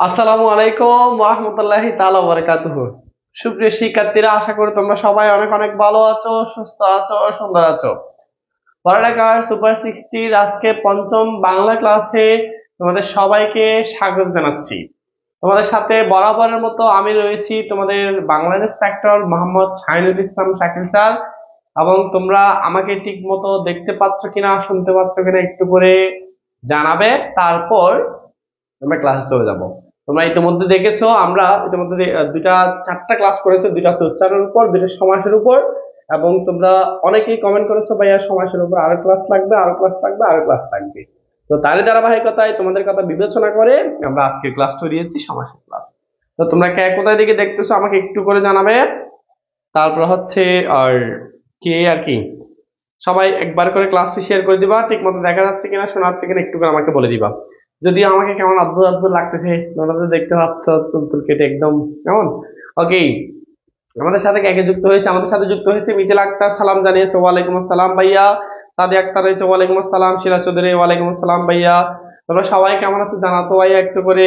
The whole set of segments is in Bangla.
আসসালামু আলাইকুম ওয়া রাহমাতুল্লাহি তাআলা ওয়া বারাকাতুহু। সুপ্রিয় শিক্ষার্থীরা, আশা করি তোমরা সবাই অনেক অনেক ভালো আছো, সুস্থ আছো, সুন্দর আছো। পড়ালেখার সুপার 60 আজকে পঞ্চম বাংলা ক্লাসে তোমাদের সবাইকে স্বাগত জানাচ্ছি। তোমাদের সাথে বরাবরের মতো আমি রয়েছি, তোমাদের বাংলাদেশ সেক্টর মোহাম্মদ শাহিনুল ইসলাম শাকিল স্যার। এবং তোমরা আমাকে ঠিক মতো দেখতে পাচ্ছ কিনা, শুনতে পাচ্ছ কিনা একটু করে জানাবে, তারপর আমরা ক্লাসে চলে যাব। তোমরা ইতিমধ্যে দেখেছো, আমরা ইতিমধ্যে দুইটা চারটা ক্লাস করেছো, দুইটা সোচ্চারের উপর, দুইটা সমাসের উপর। এবং তোমরা অনেকেই কমেন্ট করেছো, ভাইয়া সমাসের উপর আরো ক্লাস লাগবে, আরো ক্লাস লাগবে, আরো ক্লাস লাগবে। তো তারই ধারাবাহিকতায় তোমাদের কথা বিবেচনা করে আমরা আজকের ক্লাসটা দিয়েছি সমাসের ক্লাস। তো তোমরা কে কোথায় দিকে দেখতেছো আমাকে একটু করে জানাবে। তারপর হচ্ছে আর কে আর কি, সবাই একবার করে ক্লাসটি শেয়ার করে দিবা। ঠিক মতো দেখা যাচ্ছে কিনা, শোনা যাচ্ছে কিনা একটু করে আমাকে বলে দিবা। যদিও আমাকে কেমন অদ্ভুত অদ্ভুত লাগতেছে, তোমরা তো দেখতে পাচ্ছ চুল টুল কেটে একদম কেমন। ওকে, আমাদের সাথে কে কে যুক্ত হয়েছে? আমাদের সাথে যুক্ত হয়েছে মিথিল আক্তার, সালাম জানিয়েছে, ওয়ালাইকুম আসসালাম ভাইয়া। সাদি আক্তার রয়েছে, ওয়ালাইকুম আসসালাম। শিলা চৌধুরী, ওয়ালাইকুম আসসালাম ভাইয়া। তোমরা সবাই কেমন আছো জানাতো ভাইয়া একটু করে।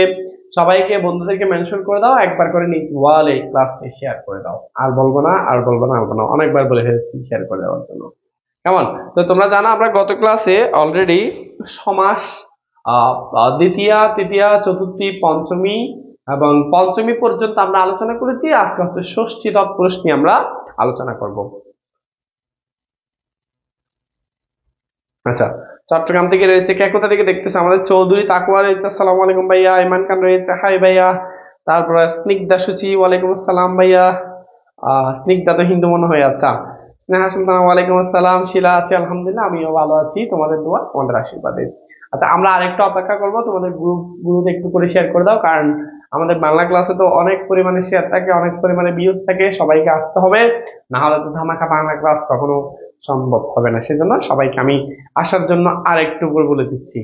সবাইকে বন্ধুদেরকে মেনশন করে দাও, একবার করে নিচে ওয়ালে ক্লাসটি শেয়ার করে দাও। আর বলবো না, আর বলবো না, আর বলবো না, অনেকবার বলে ফেলেছি শেয়ার করে দেওয়ার জন্য। কেমন? তো তোমরা জানো আমরা গত ক্লাসে অলরেডি সমাস দ্বিতীয়া, তৃতীয়া, চতুর্থী, পঞ্চমী এবং পঞ্চমী পর্যন্ত আমরা আলোচনা করেছি। আজকে হচ্ছে ষষ্ঠী তৎপুরুষ নিয়ে আমরা আলোচনা করব। আচ্ছা, চট্টগ্রাম থেকে রয়েছে, কে কোথা থেকে দেখতেছে? আমাদের চৌধুরী তাকুয়া রয়েছে, আসসালামু আলাইকুম ভাইয়া। ইমান খান রয়েছে, হাই ভাইয়া। তারপরে স্নিগ্ধা সূচি, ওয়ালাইকুম আসসালাম ভাইয়া। স্নিগ্ধা তো হিন্দু মনে হয়। আচ্ছা, স্নেহা সুলতানা, ওয়ালাইকুম আসসালাম। শিলা আছে, আলহামদুলিল্লাহ আমিও ভালো আছি, তোমাদের দোয়া, তোমাদের আশীর্বাদে। আচ্ছা, আমরা আরেকটু অপেক্ষা করব, তোমাদের গ্রুপ একটু করে শেয়ার করে দাও, কারণ আমাদের বাংলা ক্লাসে তো অনেক পরিমাণে শেয়ার থাকে, অনেক পরিমাণে ভিউজ থাকে, সবাইকে আসতে হবে, না হলে তো ধামাকা বাংলা ক্লাস কখনো সম্ভব হবে না। সেজন্য সবাইকে আমি আসার জন্য আর একটু করে বলে দিচ্ছি।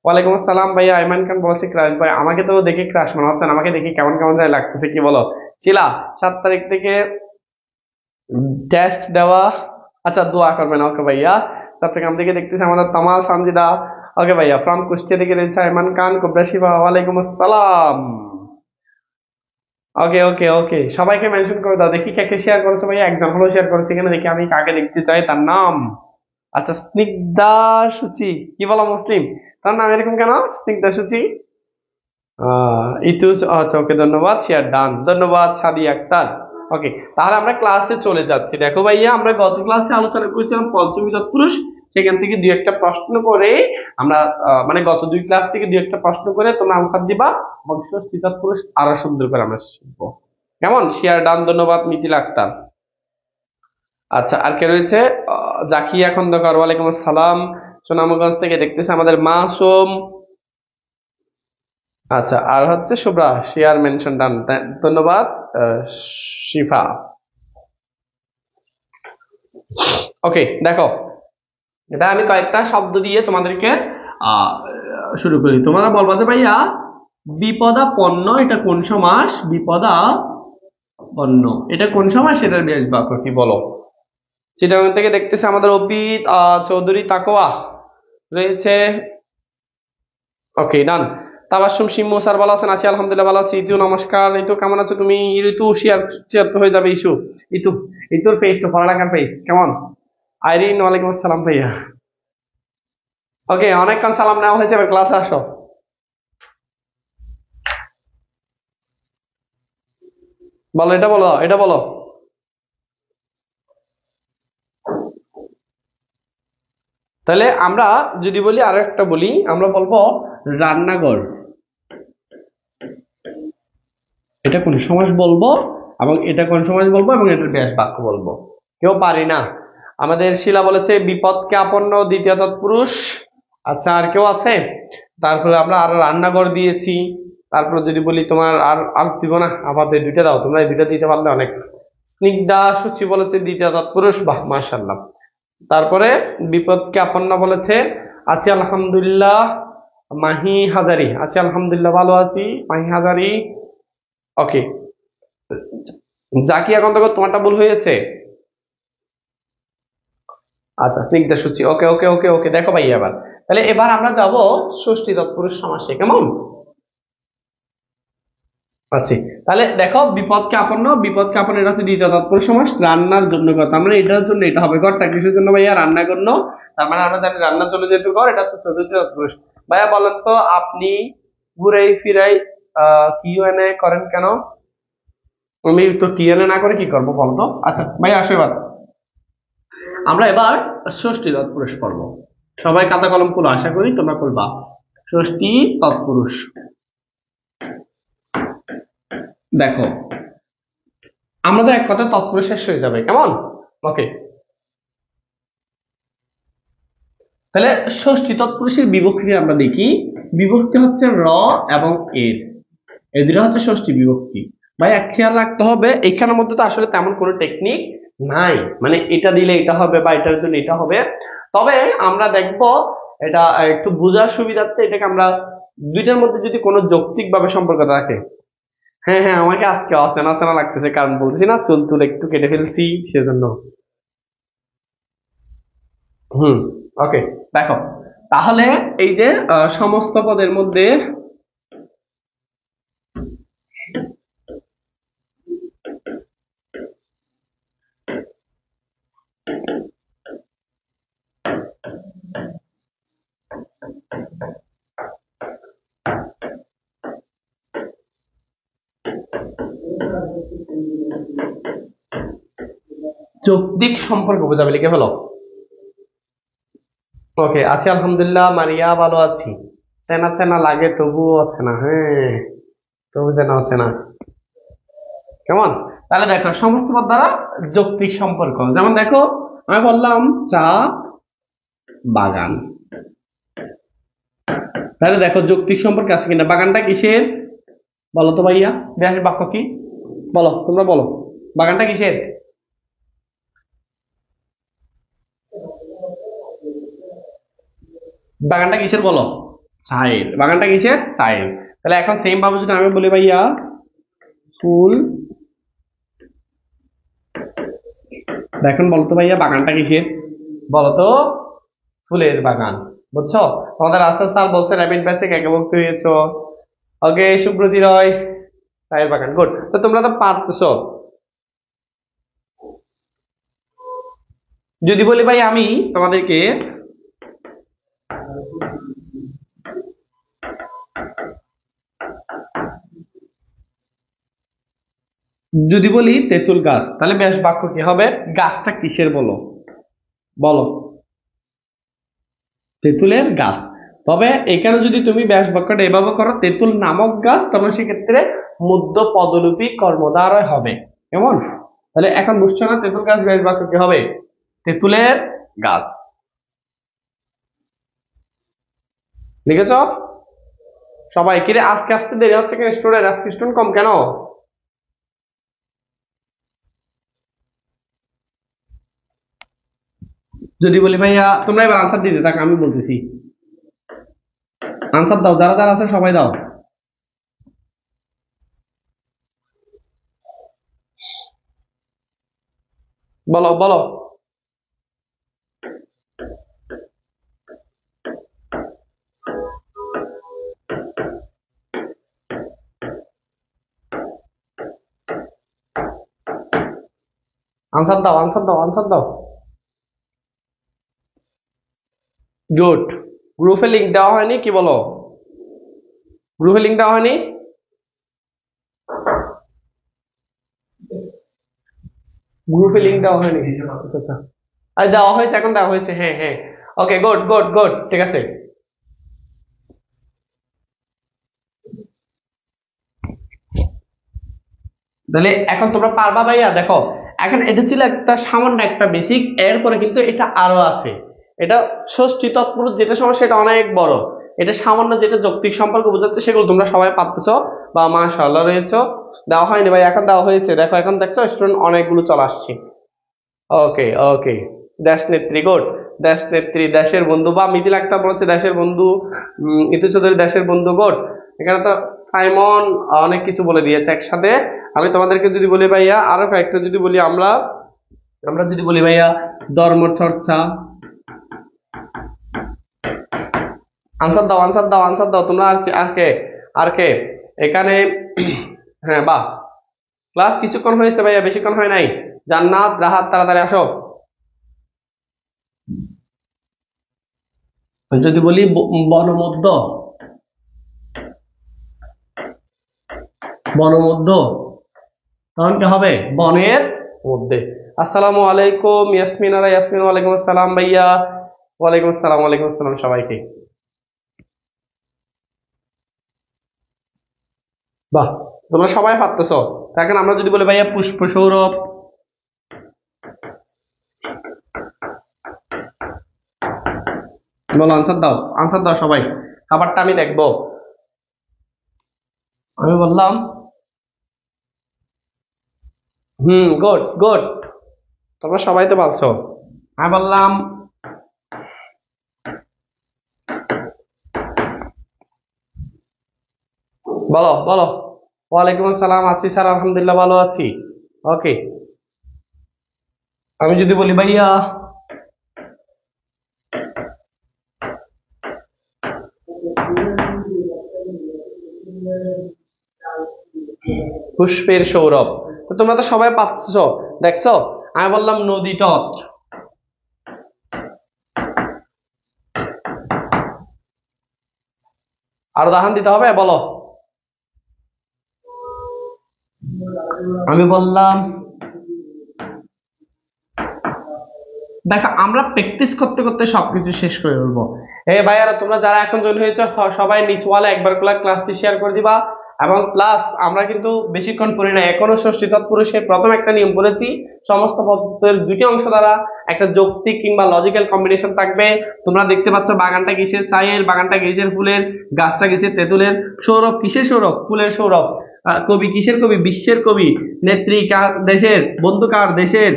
ওয়ালাইকুম আসসালাম ভাইয়া। আইমান খান বলছে ক্রাশ ভাই, আমাকে তো দেখে ক্রাশ মনে হচ্ছে না, আমাকে দেখে কেমন কেমন যায় লাগতেছে, কি বলো? শিলা, 7 তারিখ থেকে টেস্ট দেওয়া। আচ্ছা, দোয়া করবেন। ওকে ভাইয়া। চট্টগ্রাম থেকে দেখতেছি আমাদের তামাল সানজিদা। ওকে ভাইয়া। ফ্রম কুষ্টিয়া থেকে রয়েছে আইমান খান, কুবরা শিবা, ওয়ালাইকুম আসসালাম। ওকে ওকে ওকে, সবাইকে মেনশন করে দাও। দেখি কে কে শেয়ার করেছে ভাইয়া, একজন হলো শেয়ার করেছে কিনা দেখি, আমি কাকে দেখতে চাই, তার নাম। আচ্ছা, স্নিগ্ধা সূচি, কি বলো মুসলিম? তার নাম এরকম কেন, স্নিগ্ধা সূচি? ইতু, আচ্ছা ওকে, ধন্যবাদ, শেয়ার ডান, ধন্যবাদ সাদি আক্তার। ওকে, তাহলে আমরা ক্লাসে চলে যাচ্ছি। দেখো ভাইয়া, আমরা গত ক্লাসে আলোচনা করেছিলাম পঞ্চমী তৎপুরুষ, সেখান থেকে দুই একটা প্রশ্ন করে আমরা মানে গত দুই ক্লাস থেকে দুই একটা প্রশ্ন করে তোমরা আনসার দিবা, এবং ষষ্ঠী তৎপুরুষ আরো সুন্দর করে আমরা শিখবো। কেমন? শেয়ার ডান, ধন্যবাদ মিথিল আক্তার। আচ্ছা, আর কে রয়েছে? জাকিয়া খন্দকার, ওয়ালাইকুম আসসালাম। সুনামগঞ্জ থেকে দেখতেছে আমাদের মাসুম। আচ্ছা, আর হচ্ছে শুভ্রা, শেয়ার মেনশন ডান, ধন্যবাদ। শিফা। ওকে, দেখো, এটা আমি কয়েকটা শব্দ দিয়ে তোমাদেরকে আহ শুরু করি। তোমরা বলবা যে ভাইয়া বিপদাপন্ন এটা কোন সমাস? বিপদাপন্ন এটা কোন সমাস? এটার বেশ বাক্য কি বলো? চিটাগাং থেকে দেখতেছে আমাদের অপিত চৌধুরী তাকোয়া রয়েছে। ওকে, ডান। তাবাসসুম শিমু স্যার ভালো আছেন? আছি আলহামদুলিল্লাহ ভালো আছি। ইতু নমস্কার। ইতু কেমন আছো তুমি? ঋতু শেয়ার শেয়ার তো হয়ে যাবে। ইস্যু ইতু, ইতুর পেজ তো পড়ালেখার পেজ, কেমন? আইরিন, ওয়ালাইকুম আসসালাম ভাইয়া। ওকে, অনেকক্ষণ সালাম নেওয়া হয়েছে, এবার ক্লাসে আসো। বলো, এটা বলো, এটা বলো। তাহলে আমরা যদি বলি, আরো একটা বলি, আমরা বলবো রান্নাঘর। এটা কোন সমাস বলবো, এবং এটা কোন সমাস বলবো, এবং এটার ব্যাস বাক্য বলবো। কেউ পারি না। আমাদের শিলা বলেছে বিপদকে আপন্ন, দ্বিতীয় তৎপুরুষ। আচ্ছা, আর কেউ আছে? তারপরে আমরা আরো রান্নাঘর দিয়েছি। তারপরে যদি বলি তোমার আর আর দিব না, আপাতত দুইটা দাও, তোমরা এই দুইটা দিতে পারলে অনেক। স্নিগ্ধা সূচি বলেছে দ্বিতীয় তৎপুরুষ, বাহ মাশাআল্লাহ। তারপরে বিপদকে আপন্ন বলেছে আছি আলহামদুলিল্লাহ মাহি হাজারি, আছি আলহামদুলিল্লাহ ভালো আছি মাহি হাজারি। ওকে, জাকিয়া খন্দকার তোমারটা ভুল হয়েছে। আচ্ছা, স্নিগ্ধা সূচি, ওকে ওকে ওকে ওকে, দেখো ভাই এবার, তাহলে এবার আমরা যাব ষষ্ঠী তৎপুরুষ সমাসে, কেমন? আচ্ছা, তাহলে দেখো বিপদকে আপন্ন, বিপদকে আপন, এটা হচ্ছে দ্বিতীয় তৎপুরুষ সমাস। রান্নার জন্য কথা, আমরা এটার জন্য এটা হবে ঘরটা কিসের জন্য ভাইয়া? রান্নার জন্য। তার মানে আমরা জানি রান্নার জন্য যেহেতু ঘর, এটা হচ্ছে চতুর্থ তৎপুরুষ। ভাইয়া বলেন তো, আপনি ঘুরাই ফিরাই কিউএনএ করেন কেন? আমি তো কিউএনএ না করে কি করবো বলতো? আচ্ছা ভাইয়া আসো, এবার আমরা এবার ষষ্ঠী তৎপুরুষ পড়বো। সবাই খাতা কলম খুলো, আশা করি তোমরা খুলবা। ষষ্ঠী তৎপুরুষ দেখো, আমাদের এক কথা তৎপুরুষ শেষ হয়ে যাবে, কেমন? ওকে, তাহলে ষষ্ঠী তৎপুরুষের বিভক্তি আমরা দেখি। বিভক্তি হচ্ছে র এবং এর, এই দুটো হচ্ছে ষষ্ঠী বিভক্তি। ভাই এক খেয়াল রাখতে হবে, এখানের মধ্যে তো আসলে তেমন কোনো টেকনিক নাই, মানে এটা দিলে এটা হবে বা এটার জন্য এটা হবে। তবে আমরা দেখব এটা একটু বোঝার সুবিধার্থে এটাকে আমরা দুইটার মধ্যে যদি কোনো যৌক্তিক ভাবে সম্পর্ক থাকে। হ্যাঁ হ্যাঁ, আমাকে আজকে অচেনা অচেনা লাগতেছে, কারণ বলছি না চুল টুল একটু কেটে ফেলছি সেজন্য। হুম, ওকে, দেখো তাহলে এই যে সমস্ত পদের মধ্যে যৌক্তিক সম্পর্ক বোঝাবে, লিখে ফেলো। ওকে, আছি আলহামদুলিল্লাহ, মারিয়া ভালো আছি। চেনা চেনা লাগে তবুও আছে না, হ্যাঁ তবু চেনা আছে না, কেমন? তাহলে দেখো সমস্ত পদ দ্বারা যৌক্তিক সম্পর্ক, যেমন দেখো আমি বললাম চা বাগান, তাহলে দেখো যৌক্তিক সম্পর্ক আছে কিনা। বাগানটা কিসের বলো তো ভাইয়া? ব্যাস বাক্য কি বলো, তোমরা বলো, বাগানটা কিসের? বাগানটা কিসের বলো? চায়ের। বাগানটা কিসের? চায়ের। তাহলে এখন সেম ভাবে যদি আমি বলি ভাইয়া ফুল, দেখুন বলতো ভাইয়া বাগানটা কিসের? বলতো ফুলের বাগান। বুঝছো? তোমাদের রাসেল স্যার বলছে র্যাপিড ব্যাচে কে কে ভর্তি হয়েছো? ওকে, সুব্রতি রয়, চায়ের বাগান, গুড। তো তোমরা তো পারতেছো। যদি বলি ভাই আমি তোমাদেরকে, যদি বলি তেঁতুল গাছ, তাহলে ব্যাস বাক্য কি হবে? গাছটা কিসের বলো, বলো? তেঁতুলের গাছ। তবে এখানে যদি তুমি ব্যাস বাক্যটা এভাবে করো তেঁতুল নামক গাছ, তবে সেক্ষেত্রে মধ্য পদলোপী কর্মদ্বারয় হবে, কেমন? তাহলে এখন বুঝছো না তেঁতুল গাছ ব্যাস বাক্য কি হবে? তেঁতুলের গাছ। লিখেছ সবাই? কিরে আজকে আসতে দেরি হচ্ছে কেন স্টুডেন্ট? আজকে স্টুডেন্ট কম কেন? যদি বলি ভাইয়া তোমরা এবার আনসার দিতে থাকো, আমি বলতেছি আনসার দাও, যারা যারা আছে সবাই দাও। বলো বলো, আনসার দাও, আনসার দাও, আনসার দাও। গুড। গ্রুপে লিংক দেওয়া হয়নি কি বলো? গ্রুপে লিংক দেওয়া হয়নি? গ্রুপে লিংক দেওয়া হয়নি? আচ্ছা আচ্ছা, আর দেওয়া হয়েছে, এখন দেওয়া হয়েছে, হ্যাঁ হ্যাঁ। ওকে, গুড গুড গুড, ঠিক আছে। তাহলে এখন তোমরা পারবা ভাইয়া? দেখো এখন এটা ছিল একটা সামান্য একটা বেসিক, এরপরে কিন্তু এটা আরো আছে। এটা ষষ্ঠী তৎপুরুষ যেটা সমস্যা সেটা অনেক বড়। এটা সামান্য যেটা যৌক্তিক সম্পর্ক বোঝাচ্ছে সেগুলো তোমরা সবাই পারতেছো বা মাশাআল্লাহ রয়েছো। দেওয়া হয়নি ভাই, এখন দেওয়া হয়েছে, দেখো এখন দেখছো স্টুডেন্ট অনেকগুলো চলে আসছে। ওকে ওকে, দেশ নেত্রী, গুড। দেশ নেত্রী, দেশের বন্ধু, বা মিথিল আক্তার বলছে দেশের বন্ধু, ইতু চৌধুরী দেশের বন্ধু, গুড। এখানে তো সাইমন অনেক কিছু বলে দিয়েছে একসাথে। আমি তোমাদেরকে যদি বলি ভাইয়া আরো কয়েকটা যদি বলি, আমরা আমরা যদি বলি ভাইয়া ধর্ম চর্চা, আনসার দাও, আনসার দাও, আনসার দাও তোমরা। আর কে আর কে আর কে এখানে হ্যাঁ, বাহ। ক্লাস কিছুক্ষণ হয়েছে ভাইয়া, বেশিক্ষণ হয় নাই। জান্নাত, রাহাত, তাড়াতাড়ি আসো। যদি বলি বনমধ্য, বনমধ্য, তখন কি হবে? বনের মধ্যে। আসসালামু আলাইকুম ইয়াসমিন আরা, ইয়াসমিন ওয়ালাইকুম আসসালাম ভাইয়া। ওয়ালাইকুম আসসালাম, ওয়ালাইকুম আসসালাম সবাইকে। বাহ, তোমরা সবাই পারতেছো। এখন আমরা যদি বলি ভাইয়া পুষ্প সৌরভ, বলো আনসার দাও, আনসার দাও সবাই। খাবারটা আমি দেখবো। আমি বললাম গুড গুড, তোমরা সবাই তো পারছো। আমি বললাম বলো বলো। ওয়ালাইকুম আসসালাম, আছি স্যার আলহামদুলিল্লাহ ভালো আছি। ওকে। আমি যদি বলি ভাইয়া পুষ্পের সৌরভ, তো তোমরা তো সবাই পাচ্ছ, দেখছো। আমি বললাম নদী তট, আর উদাহরণ দিতে হবে, বলো। আমি বললাম দেখো, আমরা প্র্যাকটিস করতে করতে সবকিছু শেষ করে ফেলবো। এই ভাইয়ারা, তোমরা যারা এখন জয়েন হয়েছে সবাই নিচ ওয়ালে একবার করে ক্লাসটি শেয়ার করে দিবা। এবং প্লাস আমরা কিন্তু বেশিক্ষণ পড়ি না, এখনো ষষ্ঠী তৎপুরুষের প্রথম একটা নিয়ম পড়েছি। সমস্ত পদ্ধতির দুটি অংশ দ্বারা একটা যৌক্তিক কিংবা লজিক্যাল কম্বিনেশন থাকবে। তোমরা দেখতে পাচ্ছ বাগানটা কিসের? চায়ের। বাগানটা কিসের? ফুলের। গাছটা কিসের? তেঁতুলের। সৌরভ কিসের? সৌরভ, ফুলের সৌরভ। কবি কিসের? কবি বিশ্বের কবি। নেত্রী কার দেশের? বন্ধু কার দেশের?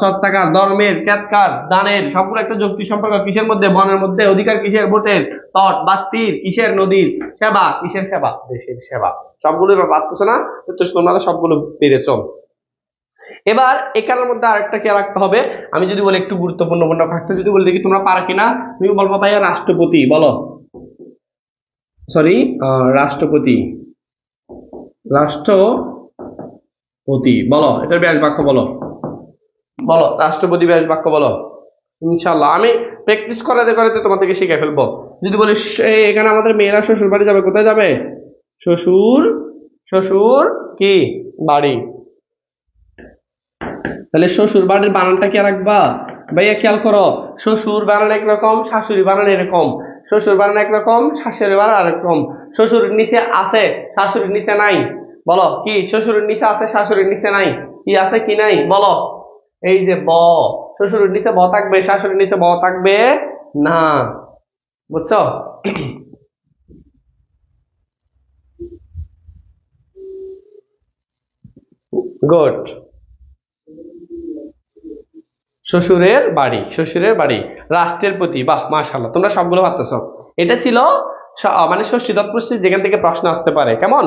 চর্চাকার, ধর্মের, খ্যাতকার, দানের, সবগুলো একটা যুক্তি সম্পর্ক কিসের মধ্যে? বনের মধ্যে। অধিকার কিসের? ভোটের। তট বা তীর কিসের? নদীর। সেবা কিসের? সেবা দেশের সেবা। সবগুলো এবার পারতেছো না? তো তোমরা তো সবগুলো পেরেছো। এবার এখানের মধ্যে আরেকটা খেয়াল রাখতে হবে। আমি যদি বলি একটু গুরুত্বপূর্ণ ফ্যাক্টর যদি বলি দেখি তোমরা পারো কিনা। তুমি বলবো ভাইয়া রাষ্ট্রপতি, বলো। সরি, রাষ্ট্রপতি, রাষ্ট্রপতি, বলো এটার ব্যাস বাক্য বলো। বলো রাষ্ট্রপতি ব্যাস বাক্য বলো। ইনশাল্লাহ আমি প্র্যাকটিস করাতে করাতে তোমাদেরকে শিখে ফেলবো। যদি বলি এখানে আমাদের মেয়েরা শ্বশুর বাড়ি যাবে, কোথায় যাবে? শ্বশুর, শ্বশুর কি বাড়ি। তাহলে শ্বশুর বাড়ির বানানটা কি রাখবা ভাইয়া? খেয়াল করো, শ্বশুর বানান একরকম, শাশুড়ি বানান এরকম। শ্বশুর বানান একরকম, শাশুড়ি বানান আরেকরকম। শ্বশুরের নিচে আছে, শাশুড়ির নিচে নাই। বলো কি? শ্বশুরের নিচে আছে, শাশুড়ির নিচে নাই। কি আছে কি নাই বলো? এই যে ব। শ্বশুরের নিচে ব থাকবে, শাশুড়ির নিচে ব থাকবে না। বুঝছো? গুড। শ্বশুরের বাড়ি, শ্বশুরের বাড়ি। রাষ্ট্রের প্রতি, বাহ মাশাআল্লাহ, তোমরা সবগুলো পারতেছ। এটা ছিল মানে ষষ্ঠী তৎপুরুষ যেখান থেকে প্রশ্ন আসতে পারে, কেমন?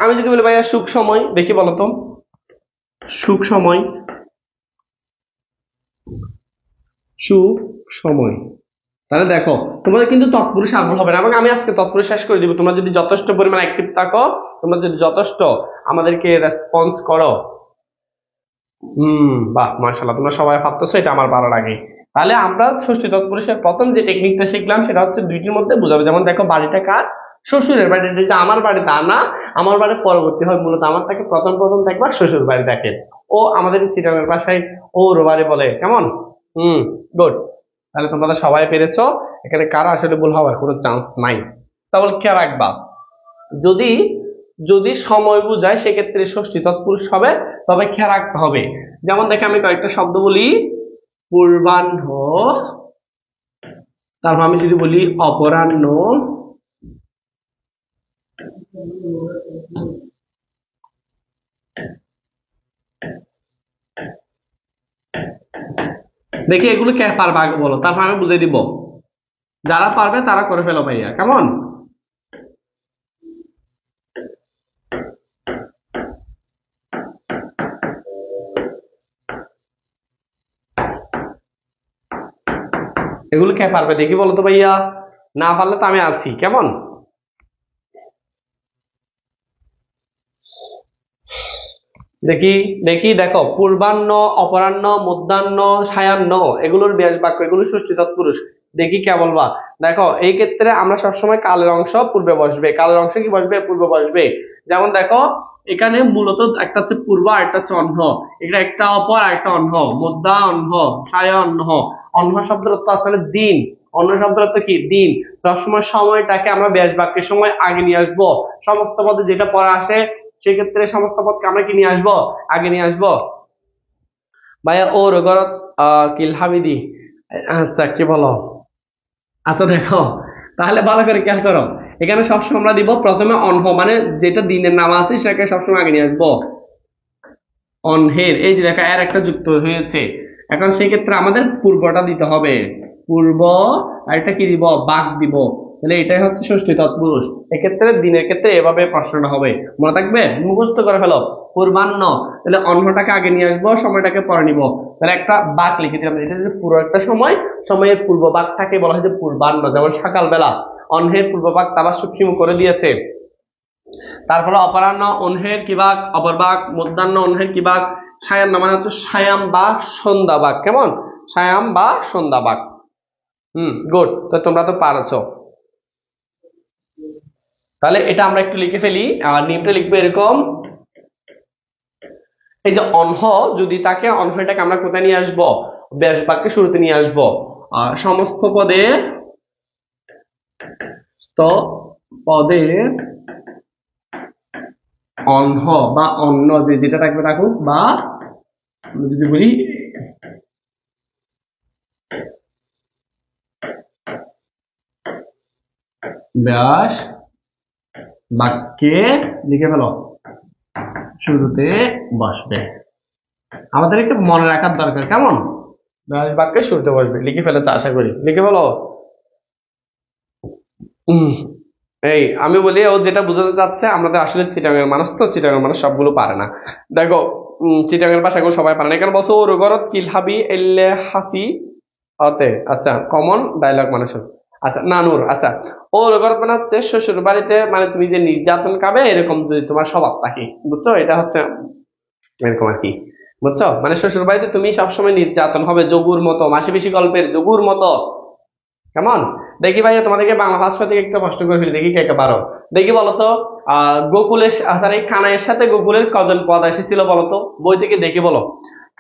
আমি যদি বলি ভাইয়া সুখ সময়, দেখি বলো তো। সুখ সময়, সুখ সময়। তাহলে দেখো, তোমাদের কিন্তু তৎপুরুষ আগ্রহ হবে না, এবং আমি আজকে তৎপুরুষ শেষ করে দিব। তোমরা যদি যথেষ্ট পরিমাণ অ্যাক্টিভ থাকো, তোমরা যদি যথেষ্ট আমাদেরকে রেসপন্স করো। বাহ মাশাআল্লাহ, তোমরা সবাই ভাবতেছো, এটা আমার ভালো লাগে। তাহলে আমরা ষষ্ঠী তৎপুরুষের প্রথম যে টেকনিকটা শিখলাম সেটা হচ্ছে দুইটির মধ্যে বোঝাবে। যেমন দেখো, বাড়িটা কার? শ্বশুরের বাড়ি। যেটা আমার বাড়ি তা না, আমার বাড়ি পরবর্তী হয়, মূলত আমার তাকে প্রথম প্রথম দেখবা শ্বশুর বাড়ি দেখে। ও আমাদের চিটাগাংয়ের ভাষায় ওর বাড়ি বলে, কেমন? গুড। তাহলে তোমরা তো সবাই পেরেছো। এখানে কারো আসলে ভুল হওয়ার কোনো চান্স নাই। তাহলে খেয়াল রাখবা, যদি যদি সময় বুঝায় সেক্ষেত্রে ষষ্ঠী তৎপুরুষ হবে। তবে খেয়াল রাখতে হবে, যেমন দেখে আমি কয়েকটা শব্দ বলি। পূর্বাহ্ন, তারপর আমি যদি বলি অপরাহ্ন, দেখি এগুলো কে পারবে আগে বলো, তারপর আমি বুঝিয়ে দিব। যারা পারবে তারা করে ফেলো ভাইয়া, কেমন? এগুলো কে পারবে দেখি বলো তো ভাইয়া। না পারলে তো আমি আছি, কেমন? দেখি দেখি দেখো, পূর্বাহ্ন, অপরাহ্ন, মধ্যাহ্ন, সায়াহ্ন, এগুলোর ব্যাস বাক্য, এগুলো ষষ্ঠী তৎপুরুষ। দেখি কে বলবা। দেখো এই ক্ষেত্রে আমরা সবসময় কালের অংশ পূর্বে বসবে, কালের অংশ কি বসবে? পূর্বে বসবে। যেমন দেখো এখানে মূলত একটা হচ্ছে পূর্ব আর একটা হচ্ছে অহ্ন, এটা একটা অপর আর একটা অহ্ন, মধ্যা অহ্ন, সায়া অহ্ন। অহ্ন শব্দের অর্থ আসলে দিন, অন্য শব্দের অর্থ কি? দিন। সবসময় সময়টাকে আমরা ব্যাস বাক্যের সময় আগে নিয়ে আসবো। সমস্ত পদে যেটা পড়া আসে সেক্ষেত্রে সমস্ত পদকে আমরা কি নিয়ে আসবো? আগে নিয়ে আসবো। ভাইয়া ও রগরত কিল হামিদি, আচ্ছা কি বলো? আচ্ছা দেখো, তাহলে ভালো করে খেয়াল করো, এখানে সবসময় আমরা দিব প্রথমে অনহ, মানে যেটা দিনের নাম আছে সেটাকে সবসময় আগে নিয়ে আসবো। অনহের, এই যে দেখা এর একটা যুক্ত হয়েছে। এখন সেই ক্ষেত্রে আমাদের পূর্বটা দিতে হবে, পূর্ব, আর এটা কি দিব? বাক দিব। তাহলে এটাই হচ্ছে ষষ্ঠী তৎপুরুষ। এক্ষেত্রে দিনের ক্ষেত্রে এভাবে প্রশ্নটা হবে, মনে থাকবে, মুখস্থ করে ফেলো। পূর্বাহ্ন, তাহলে অন্যটাকে আগে নিয়ে আসবো, সময়টাকে পরে নিব। তাহলে একটা বাক লিখে দিলাম, এটা যে পুরো একটা সময়, সময়ের পূর্ব বাকটাকে বলা হয় যে পূর্বাহ্ন। যেমন সকালবেলা, অন্যের পূর্ব বাক তাবার সুপ্রিম করে দিয়েছে। তারপরে অপরাহ্ন, অন্যের কি বাক? অপর বাক। মধ্যাহ্ন, অন্যের কি বাক? সায়াহ্ন, মানে হচ্ছে সায়াম বা সন্ধ্যা বাক। কেমন? সায়াম বা সন্ধ্যা বাক। গুড, তো তোমরা তো পারছো। তাহলে এটা আমরা একটু লিখে ফেলি, আর নিয়মটা লিখবো এরকম। এই যে অনহ যদি তাকে, অনহটাকে আমরা কোথায় নিয়ে আসবো? ব্যাস বাক্যে শুরুতে নিয়ে আসবো। সমস্ত পদে, তো পদে অনহ বা অন্য যে যেটা থাকবে থাকুক, বা যদি বলি ব্যাস বাক্যে লিখে ফেলো শুরুতে বসবে। আমাদের একটু মনে রাখার দরকার, কেমন? ব্যাস বাক্যে শুরুতে বসবে, লিখে ফেলেছো আশা করি, লিখে ফেলো। এই আমি বলি, ও যেটা বুঝাতে চাচ্ছে, আমাদের আসলে চিটাগাংয়ের মানুষ তো, চিটাগাংয়ের মানুষ সবগুলো পারে না। দেখো চিটাগাংয়ের ভাষাগুলো সবাই পারে না। এখানে বলছো ওর ঘরত কিলহাবি এল্লে হাসি হতে, আচ্ছা কমন ডায়লগ মানুষের। আচ্ছা নানুর, আচ্ছা ওর ঘরত মানে হচ্ছে শ্বশুর বাড়িতে, মানে তুমি যে নির্যাতন খাবে এরকম যদি তোমার স্বভাব থাকে, বুঝছো? এটা হচ্ছে এরকম আর কি, বুঝছো? মানে শ্বশুর বাড়িতে তুমি সবসময় নির্যাতন হবে, যোগুর মতো, মাসি পিসি গল্পের যোগুর মতো। কেমন? দেখি ভাইয়া তোমাদেরকে বাংলা ভাষা থেকে একটা প্রশ্ন করে ফেলি, দেখি কে কে পারো। দেখি বলতো, গোকুলের সরি কানাইয়ের সাথে গোকুলের কজন পদ এসেছিল বলতো? বই থেকে দেখে বলো।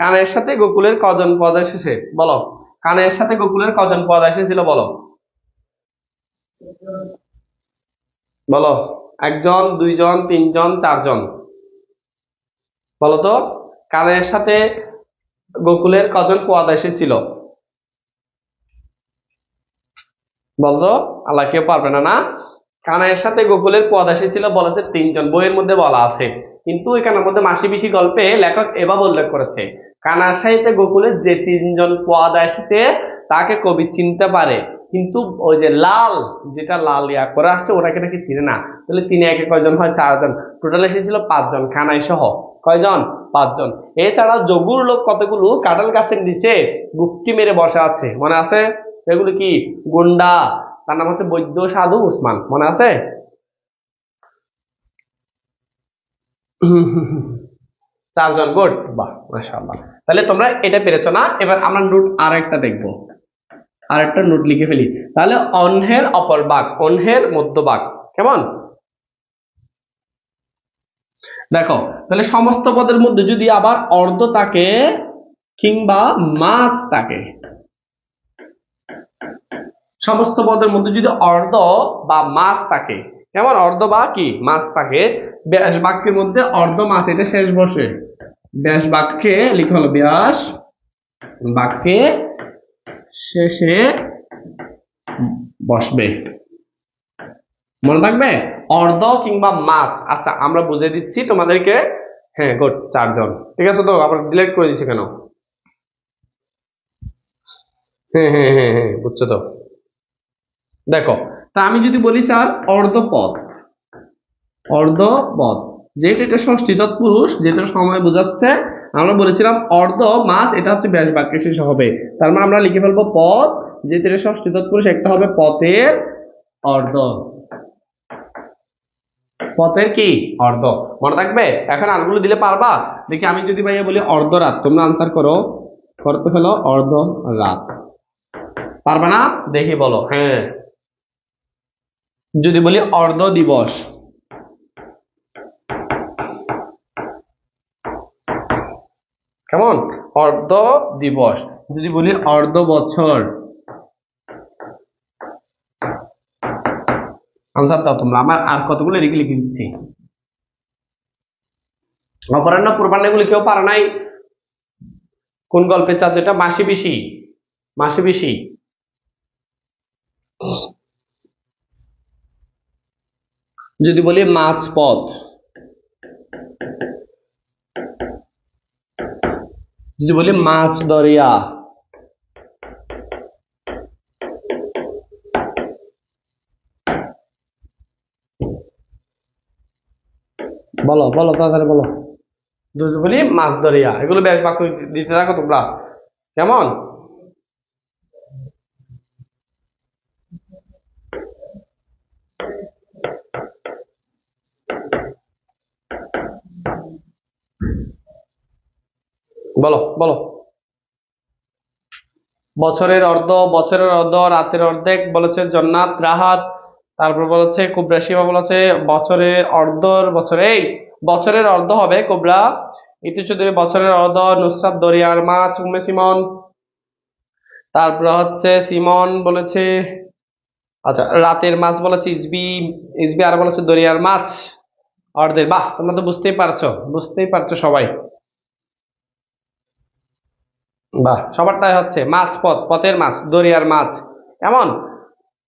কানাইয়ের সাথে গোকুলের কজন পদ এসেছে বলো? কানাইয়ের সাথে গোকুলের কজন পদ এসেছিল বলো? বলো, একজন, দুইজন, তিনজন, চারজন, বলতো কানাইয়ের সাথে গোকুলের কজন পদ এসেছিল বলতো? আল্লাহ, কেউ পারবে না না? কানাইয়ের সাথে গোকুলের পদ এসেছিল বলেছে তিনজন, বইয়ের মধ্যে বলা আছে। কিন্তু এখানের মধ্যে মাসি পিসি গল্পে লেখক এভাবে উল্লেখ করেছে, কানার সাথে গোকুলের যে তিনজন পদ এসেছে তাকে কবি চিনতে পারে, কিন্তু ওই যে লাল, যেটা লাল ইয়া করে আসছে ওটাকে নাকি চিনে না। তাহলে তিনি একে কয়জন হয়? চারজন। টোটাল এসেছিল পাঁচজন, কানাই সহ। কয়জন? পাঁচজন। এছাড়া যোগুর লোক কতগুলো কাঁঠাল গাছের নিচে গুপ্তি মেরে বসে আছে, মনে আছে? এগুলো কি? গুন্ডা। তার নাম হচ্ছে বৈদ্য সাধু উসমান, মনে আছে? চারজন, গুড, বাহ মাশাআল্লাহ। তাহলে তোমরা এটা পেরেছো না? এবার আমরা নোট আর একটা দেখবো, আর একটা নোট লিখে ফেলি। তাহলে অন্যের অপর বাক, অন্যের মধ্য বাক। কেমন? দেখো, তাহলে সমস্ত পদের মধ্যে যদি আবার অর্ধ থাকে কিংবা মাছ থাকে, সমস্ত পদের মধ্যে যদি অর্ধ বা মাছ থাকে, কেমন? অর্ধ বা কি মাছ থাকে, ব্যাস বাক্যের মধ্যে অর্ধ মাছ এটা শেষ বসে, ব্যাস বাক্যে লিখে হলো ব্যাস বাক্যে শেষে বসবে, মনে থাকবে? অর্ধ কিংবা মাছ। আচ্ছা আমরা বুঝে দিচ্ছি তোমাদেরকে। হ্যাঁ গুড, চারজন। ঠিক আছে, তো আবার ডিলিট করে দিচ্ছি কেন? হ্যাঁ হ্যাঁ হ্যাঁ হ্যাঁ, বুঝছো তো? দেখো, তা আমি যদি বলি স্যার অর্ধপদ, অর্ধপদ, যেহেতু এটা ষষ্ঠী তৎপুরুষ, যেটা সময় বোঝাচ্ছে, আমরা বলেছিলাম অর্ধ মাছ এটা হচ্ছে ব্যাস বাক্যে শেষ হবে। তার মানে আমরা লিখে ফেলবো পদ, যেহেতু এটা ষষ্ঠী তৎপুরুষ, একটা হবে পথের অর্ধ। পথের কি অর্ধ, মনে থাকবে। এখন আরগুলো দিলে পারবা? দেখি আমি যদি ভাইয়া বলি অর্ধরাত, তোমরা আনসার করো, করতে হলো অর্ধ রাত, পারবা না? দেখি বলো। হ্যাঁ, যদি বলি অর্ধ দিবস, কেমন? অর্ধ দিবস। যদি বলি অর্ধ বছর, আনসার দাও তোমরা। আমার আর কতগুলো লিখে লিখে দিচ্ছি। অপরাহ্ন পূর্বাহ্ন এগুলি কেউ পারে নাই? কোন গল্পের চাঁদ এটা? মাসি পিসি, মাসি পিসি। যদি বলি মাছ পথ, যদি বলি মাছ দরিয়া, বলো বলো তাড়াতাড়ি বলো। যদি বলি মাছ দরিয়া, এগুলো বেশ বাক্য দিতে থাকো তোমরা, কেমন? বলো বলো। বছরের অর্ধ, বছরের অর্ধ, রাতের অর্ধেক বলেছে জন্নাত রাহাত। তারপর বলেছে কুবরা শিবা বলেছে বছরের অর্ধ, এই বছরের অর্ধ হবে কুবরা ইতি চৌধুরী, বছরের অর্ধ নুসরাত দরিয়ার মাছ উম্মে সিমন। তারপর হচ্ছে সিমন বলেছে, আচ্ছা রাতের মাছ বলেছে ইসবি, ইসবি আর বলেছে দরিয়ার মাছ অর্ধের। বাহ, তোমরা তো বুঝতেই পারছো, বুঝতেই পারছো সবাই। বাহ, সবারটাই হচ্ছে মাছ পথ, পথের মাছ, দরিয়ার মাছ, এমন।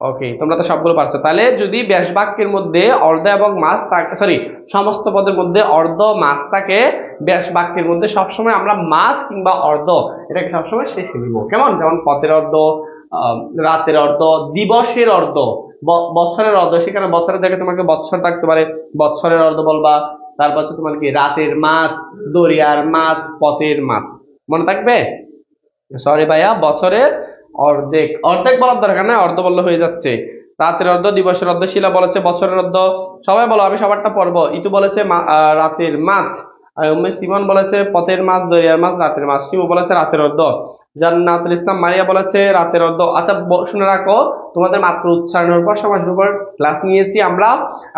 ওকে, তোমরা তো সবগুলো পারছো। তাহলে যদি ব্যাস বাক্যের মধ্যে অর্ধ এবং মাছ থাকে, সরি সমস্ত পদের মধ্যে অর্ধ মাছ থাকে, ব্যাস বাক্যের মধ্যে সবসময় আমরা মাছ কিংবা অর্ধ এটাকে সবসময় শেষে দিব, কেমন? যেমন পথের অর্ধ, রাতের অর্ধ, দিবসের অর্ধ, বছরের অর্ধ, সেখানে বছরের দেখে তোমাকে বছর থাকতে পারে, বছরের অর্ধ বলবা। তারপর হচ্ছে তোমার কি রাতের মাছ, দরিয়ার মাছ, পথের মাছ, মনে থাকবে? সরি ভাইয়া, বছরের অর্ধেক, অর্ধেক বলার দরকার নাই, অর্ধ বললে হয়ে যাচ্ছে। রাতের অর্ধ, দিবসের অর্ধ, শিলা বলেছে বছরের অর্ধ। সবাই বলো, আমি সবারটা পড়বো। ইতু বলেছে রাতের মাছ, আর উম্মে সিমন বলেছে পথের মাছ, দরিয়ার মাছ, রাতের মাছ। শিমু বলেছে রাতের অর্ধ। জান্নাতুল ইসলাম মারিয়া বলেছে রাতের অর্ধ। আচ্ছা শুনে রাখো, তোমাদের মাত্র উচ্চারণের উপর, সমাজের উপর ক্লাস নিয়েছি আমরা,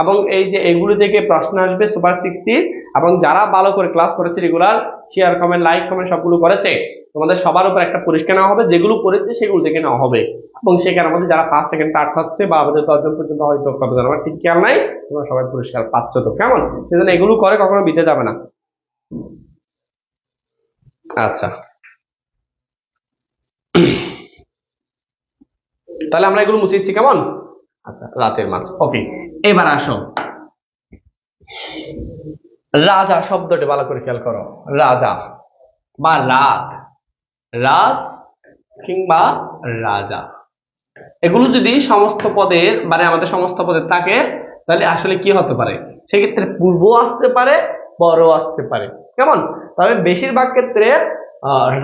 এবং এই যে এগুলো থেকে প্রশ্ন আসবে সুপার 60, এবং যারা ভালো করে ক্লাস করেছে, regular share comment like comment সবগুলো করেছে, তোমাদের সবার উপর একটা পুরস্কার নেওয়া হবে, যেগুলো পড়েছে সেগুলো থেকে নেওয়া হবে। এবং সেখানে আমাদের যারা ফার্স্ট সেকেন্ড থার্ড হচ্ছে, বা আমাদের 10 জন পর্যন্ত হয়তো কতজন আমার ঠিক খেয়াল নাই, তোমরা সবাই পুরস্কার পাচ্ছ তো, কেমন? সেজন্য এগুলো করে কখনো বিতে যাবে না। আচ্ছা, তাহলে আমরা এগুলো মুছে কেমন? আচ্ছা, রাতের মাছ। ওকে, এবার আসো রাজা শব্দটি ভালো করে খেয়াল করো। রাজা বা রাজ, রাজ কিংবা রাজা, এগুলো যদি সমস্ত পদের মানে আমাদের সমস্ত পদের থাকে, তাহলে আসলে কি হতে পারে? সেক্ষেত্রে পূর্ব আসতে পারে, পর আসতে পারে, কেমন? তবে বেশিরভাগ ক্ষেত্রে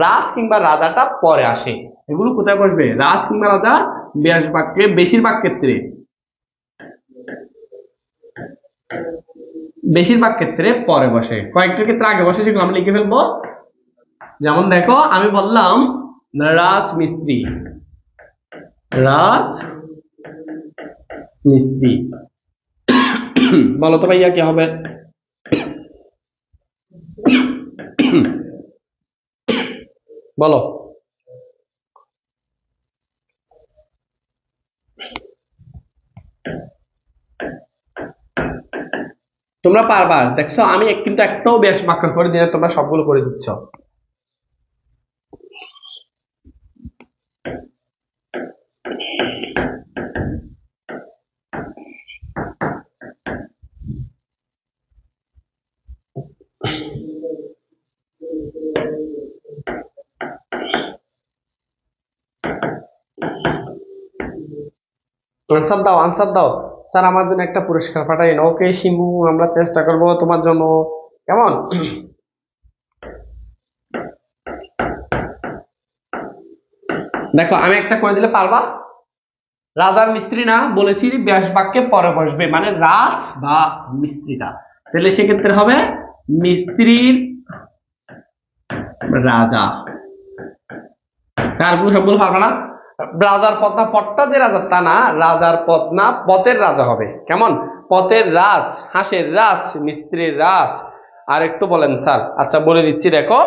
রাজ কিংবা রাজাটা পরে আসে। এগুলো কোথায় বসবে? রাজ কিংবা রাজা ব্যাস বাক্যে বেশিরভাগ ক্ষেত্রে, বেশিরভাগ ক্ষেত্রে পরে বসে, কয়েকটা ক্ষেত্রে আগে বসে, সেগুলো আমরা লিখে ফেলবো। যেমন দেখো, আমি বললাম রাজ মিস্ত্রি, রাজ মিস্ত্রি, বলো তো ভাইয়া কি হবে? বলো। তোমরা পারবা, দেখছো আমি কিন্তু একটাও ব্যাস বাক্য করে দিলে তোমরা সবগুলো করে দিচ্ছ। আনসার দাও, আনসার দাও। স্যার আমার জন্য একটা পুরস্কার পাঠাইন। ওকে শিমু, আমরা চেষ্টা করব তোমার জন্য, কেমন? দেখো আমি একটা করে দিলে পারবা? রাজার মিস্ত্রি না বলেছি, ব্যাস বাক্যে পরে বসবে, মানে রাজ বা মিস্ত্রিটা, তাহলে সেক্ষেত্রে হবে মিস্ত্রির রাজা। তার সবগুলো পারবে না। রাজার পদ না, পদটা যে রাজার তা না, রাজার পদ না, পথের রাজা হবে। কেমন? পথের রাজ, হাঁসের রাজ, মিস্ত্রির রাজ। আর একটু বলেন স্যার। আচ্ছা বলে দিচ্ছি, দেখো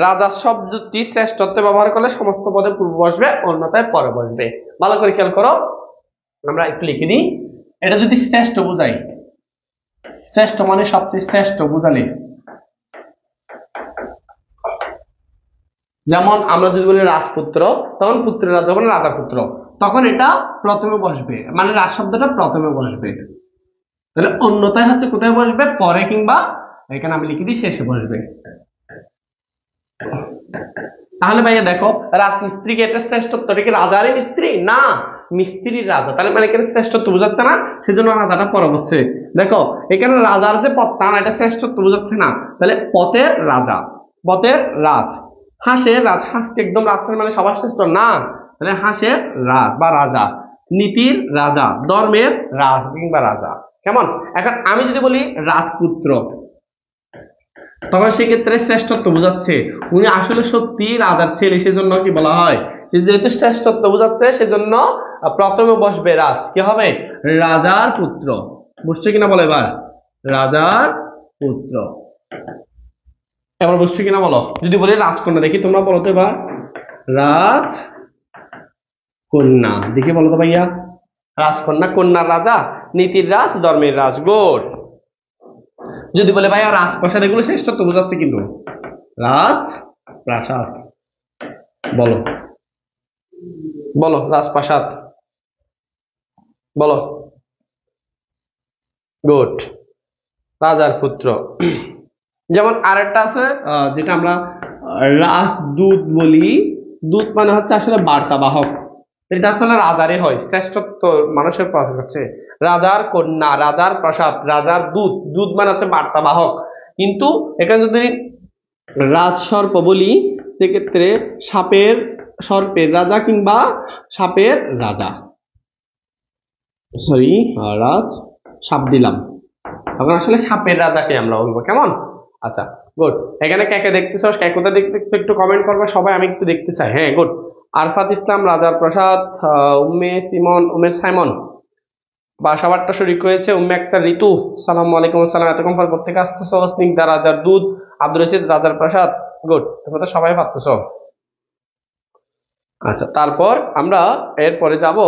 রাজা শব্দটি শ্রেষ্ঠত্ব ব্যবহার করলে সমস্ত পদে পূর্ব বসবে, অন্যথায় পরে বসবে। ভালো করে খেয়াল করো, আমরা একটু লিখে দিই। এটা যদি শ্রেষ্ঠ বোঝাই, শ্রেষ্ঠ মানে সবচেয়ে শ্রেষ্ঠ বোঝালে, যেমন আমরা যদি বলি রাজপুত্র, তখন পুত্রের রাজা মানে রাজা পুত্র, তখন এটা প্রথমে বসবে, মানে রাজ শব্দটা প্রথমে বসবে। তাহলে অন্যথায় হচ্ছে কোথায় বসবে? পরে, কিংবা এখানে আমি লিখে দিই শেষে বসবে। তাহলে ভাইয়া দেখো, রাজমিস্ত্রিকে এটা শ্রেষ্ঠত্বটা কি রাজারই মিস্ত্রি না, মিস্ত্রির রাজা, তাহলে মানে এখানে শ্রেষ্ঠত্ব বোঝাচ্ছে না, সেজন্য রাজাটা পরে বসছে। দেখো এখানে রাজার যে পদ তা না, এটা শ্রেষ্ঠত্ব বোঝাচ্ছে না, তাহলে পথের রাজা, পথের রাজ। হাঁসের রাজ, হাঁসকে একদম রাজের মানে সবার শ্রেষ্ঠ না, তাহলে হাঁসের রাজ বা রাজা। নীতির রাজা, ধর্মের রাজ কিংবা রাজা। কেমন? এখন আমি যদি বলি রাজপুত্র, তখন সেক্ষেত্রে শ্রেষ্ঠত্ব বোঝাচ্ছে, উনি আসলে সত্যি রাজার ছেলে, সেজন্য কি বলা হয়, যেহেতু শ্রেষ্ঠত্ব বোঝাচ্ছে সেজন্য প্রথমে বসবে রাজ, কি হবে? রাজার পুত্র। বুঝছো কিনা বলো এবার? রাজার পুত্র। এবার বুঝছো কিনা বলো? যদি বলি রাজকন্যা, দেখি তোমরা বলো তো এবার। রাজকন্যা, দেখি বলো তো ভাইয়া। রাজকন্যা, কন্যার রাজা, নীতির রাজ, ধর্মের রাজ। গুড। যদি বলে ভাইয়া রাজপ্রাসাদ, এগুলো শ্রেষ্ঠত্ব বোঝাচ্ছে কিন্তু। রাজপ্রাসাদ, বলো বলো রাজপ্রাসাদ বলো। গুড। রাজার পুত্র। যেমন আরেকটা আছে যেটা আমরা রাজদূত বলি। দূত মানে হচ্ছে আসলে বার্তাবাহক, এটা আসলে রাজারই হয়, শ্রেষ্ঠত্ব মানুষের প্রকাশ হচ্ছে। রাজার কন্যা, রাজার প্রাসাদ, রাজার দূত, দূত মানে হচ্ছে বার্তাবাহক। কিন্তু এখানে যদি রাজসর্প বলি, সেক্ষেত্রে সর্পের রাজা কিংবা সাপের রাজা, সরি রাজ সাপ দিলাম, তখন আসলে সাপের রাজাকে আমরা বলবো। কেমন? আচ্ছা গুড। এখানে কে কে দেখতেছো, কে কোথায় দেখতেছো একটু কমেন্ট করবে সবাই, আমি একটু দেখতে চাই। হ্যাঁ গুড। আরফাত ইসলাম, রাজার প্রসাদ, উম্মে সাইমন বা সবারটা শরিক হয়েছে, উম্মে একটা ঋতু, সালাম আলাইকুম আসসালাম, এতক্ষণ পর থেকে আসতেছো, স্নিগ্ধা রাজার দুধ, আব্দুল রশিদ রাজার প্রসাদ। গুড, তোমরা তো সবাই পারতেছো। আচ্ছা তারপর আমরা এরপরে যাব।